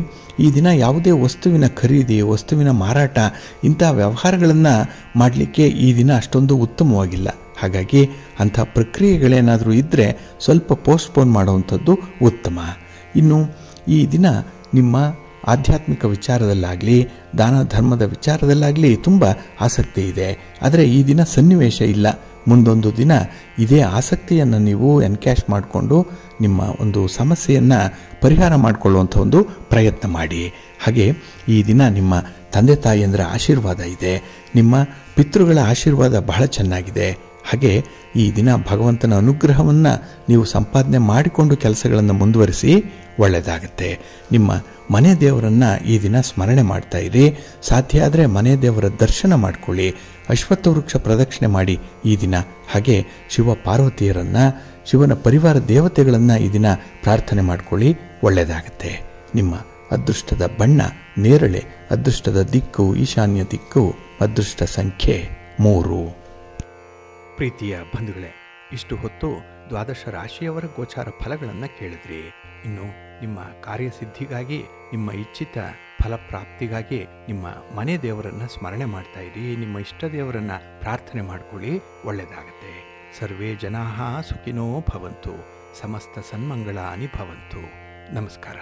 ಈ ದಿನ ಯಾವುದೇ ವಸ್ತುವಿನ ಖರೀದಿ, ವಸ್ತುವಿನ ಮಾರಾಟ ಇಂಥ ವ್ಯವಹಾರಗಳನ್ನು ಮಾಡಲಿಕ್ಕೆ ಈ ದಿನ ಅಷ್ಟೊಂದು ಉತ್ತಮವಾಗಿಲ್ಲ. ಹಾಗಾಗಿ ಅಂಥ ಪ್ರಕ್ರಿಯೆಗಳೇನಾದರೂ ಇದ್ದರೆ ಸ್ವಲ್ಪ ಪೋಸ್ಟ್ಪೋನ್ ಮಾಡುವಂಥದ್ದು ಉತ್ತಮ. ಇನ್ನು ಈ ದಿನ ನಿಮ್ಮ ಆಧ್ಯಾತ್ಮಿಕ ವಿಚಾರದಲ್ಲಾಗಲಿ, ದಾನ ಧರ್ಮದ ವಿಚಾರದಲ್ಲಾಗಲಿ ತುಂಬ ಆಸಕ್ತಿ ಇದೆ. ಆದರೆ ಈ ದಿನ ಸನ್ನಿವೇಶ ಇಲ್ಲ. ಮುಂದೊಂದು ದಿನ ಇದೇ ಆಸಕ್ತಿಯನ್ನು ನೀವು ಎನ್ಕ್ಯಾಶ್ ಮಾಡಿಕೊಂಡು ನಿಮ್ಮ ಒಂದು ಸಮಸ್ಯೆಯನ್ನು ಪರಿಹಾರ ಮಾಡಿಕೊಳ್ಳುವಂಥ ಒಂದು ಪ್ರಯತ್ನ ಮಾಡಿ. ಹಾಗೆ ಈ ದಿನ ನಿಮ್ಮ ತಂದೆ ತಾಯಿಯಂದರ ಆಶೀರ್ವಾದ ಇದೆ. ನಿಮ್ಮ ಪಿತೃಗಳ ಆಶೀರ್ವಾದ ಬಹಳ ಚೆನ್ನಾಗಿದೆ. ಹಾಗೆ ಈ ದಿನ ಭಗವಂತನ ಅನುಗ್ರಹವನ್ನು ನೀವು ಸಂಪಾದನೆ ಮಾಡಿಕೊಂಡು ಕೆಲಸಗಳನ್ನು ಮುಂದುವರಿಸಿ, ಒಳ್ಳೆಯದಾಗತ್ತೆ. ನಿಮ್ಮ ಮನೆ ದೇವರನ್ನು ಈ ದಿನ ಸ್ಮರಣೆ ಮಾಡ್ತಾ ಇರಿ. ಸಾಧ್ಯ ಆದರೆ ಮನೆ ದೇವರ ದರ್ಶನ ಮಾಡಿಕೊಳ್ಳಿ. ಅಶ್ವತ್ಥ ವೃಕ್ಷ ಪ್ರದಕ್ಷಿಣೆ ಮಾಡಿ ಈ ದಿನ. ಹಾಗೆ ಶಿವ ಪಾರ್ವತಿಯರನ್ನು, ಶಿವನ ಪರಿವಾರ ದೇವತೆಗಳನ್ನು ಈ ದಿನ ಪ್ರಾರ್ಥನೆ ಮಾಡಿಕೊಳ್ಳಿ, ಒಳ್ಳೆಯದಾಗತ್ತೆ. ನಿಮ್ಮ ಅದೃಷ್ಟದ ಬಣ್ಣ ನೇರಳೆ, ಅದೃಷ್ಟದ ದಿಕ್ಕು ಈಶಾನ್ಯ ದಿಕ್ಕು, ಅದೃಷ್ಟ ಸಂಖ್ಯೆ 3. ಪ್ರೀತಿಯ ಬಂಧುಗಳೇ, ಇಷ್ಟು ಹೊತ್ತು ದ್ವಾದಶ ರಾಶಿಯವರ ಗೋಚಾರ ಫಲಗಳನ್ನು ಕೇಳಿದ್ರಿ. ಇನ್ನು ನಿಮ್ಮ ಕಾರ್ಯಸಿದ್ಧಿಗಾಗಿ, ನಿಮ್ಮ ಇಚ್ಛಿತ ಫಲಪ್ರಾಪ್ತಿಗಾಗಿ ನಿಮ್ಮ ಮನೆ ದೇವರನ್ನು ಸ್ಮರಣೆ ಮಾಡ್ತಾ ಇರಿ. ನಿಮ್ಮ ಇಷ್ಟ ದೇವರನ್ನು ಪ್ರಾರ್ಥನೆ ಮಾಡಿಕೊಳ್ಳಿ, ಒಳ್ಳೆಯದಾಗತ್ತೆ. ಸರ್ವೇ ಜನಾಃ ಸುಖಿನೋ ಭವಂತು. ಸಮಸ್ತ ಸನ್ಮಂಗಳಾನಿ ಭವಂತು. ನಮಸ್ಕಾರ.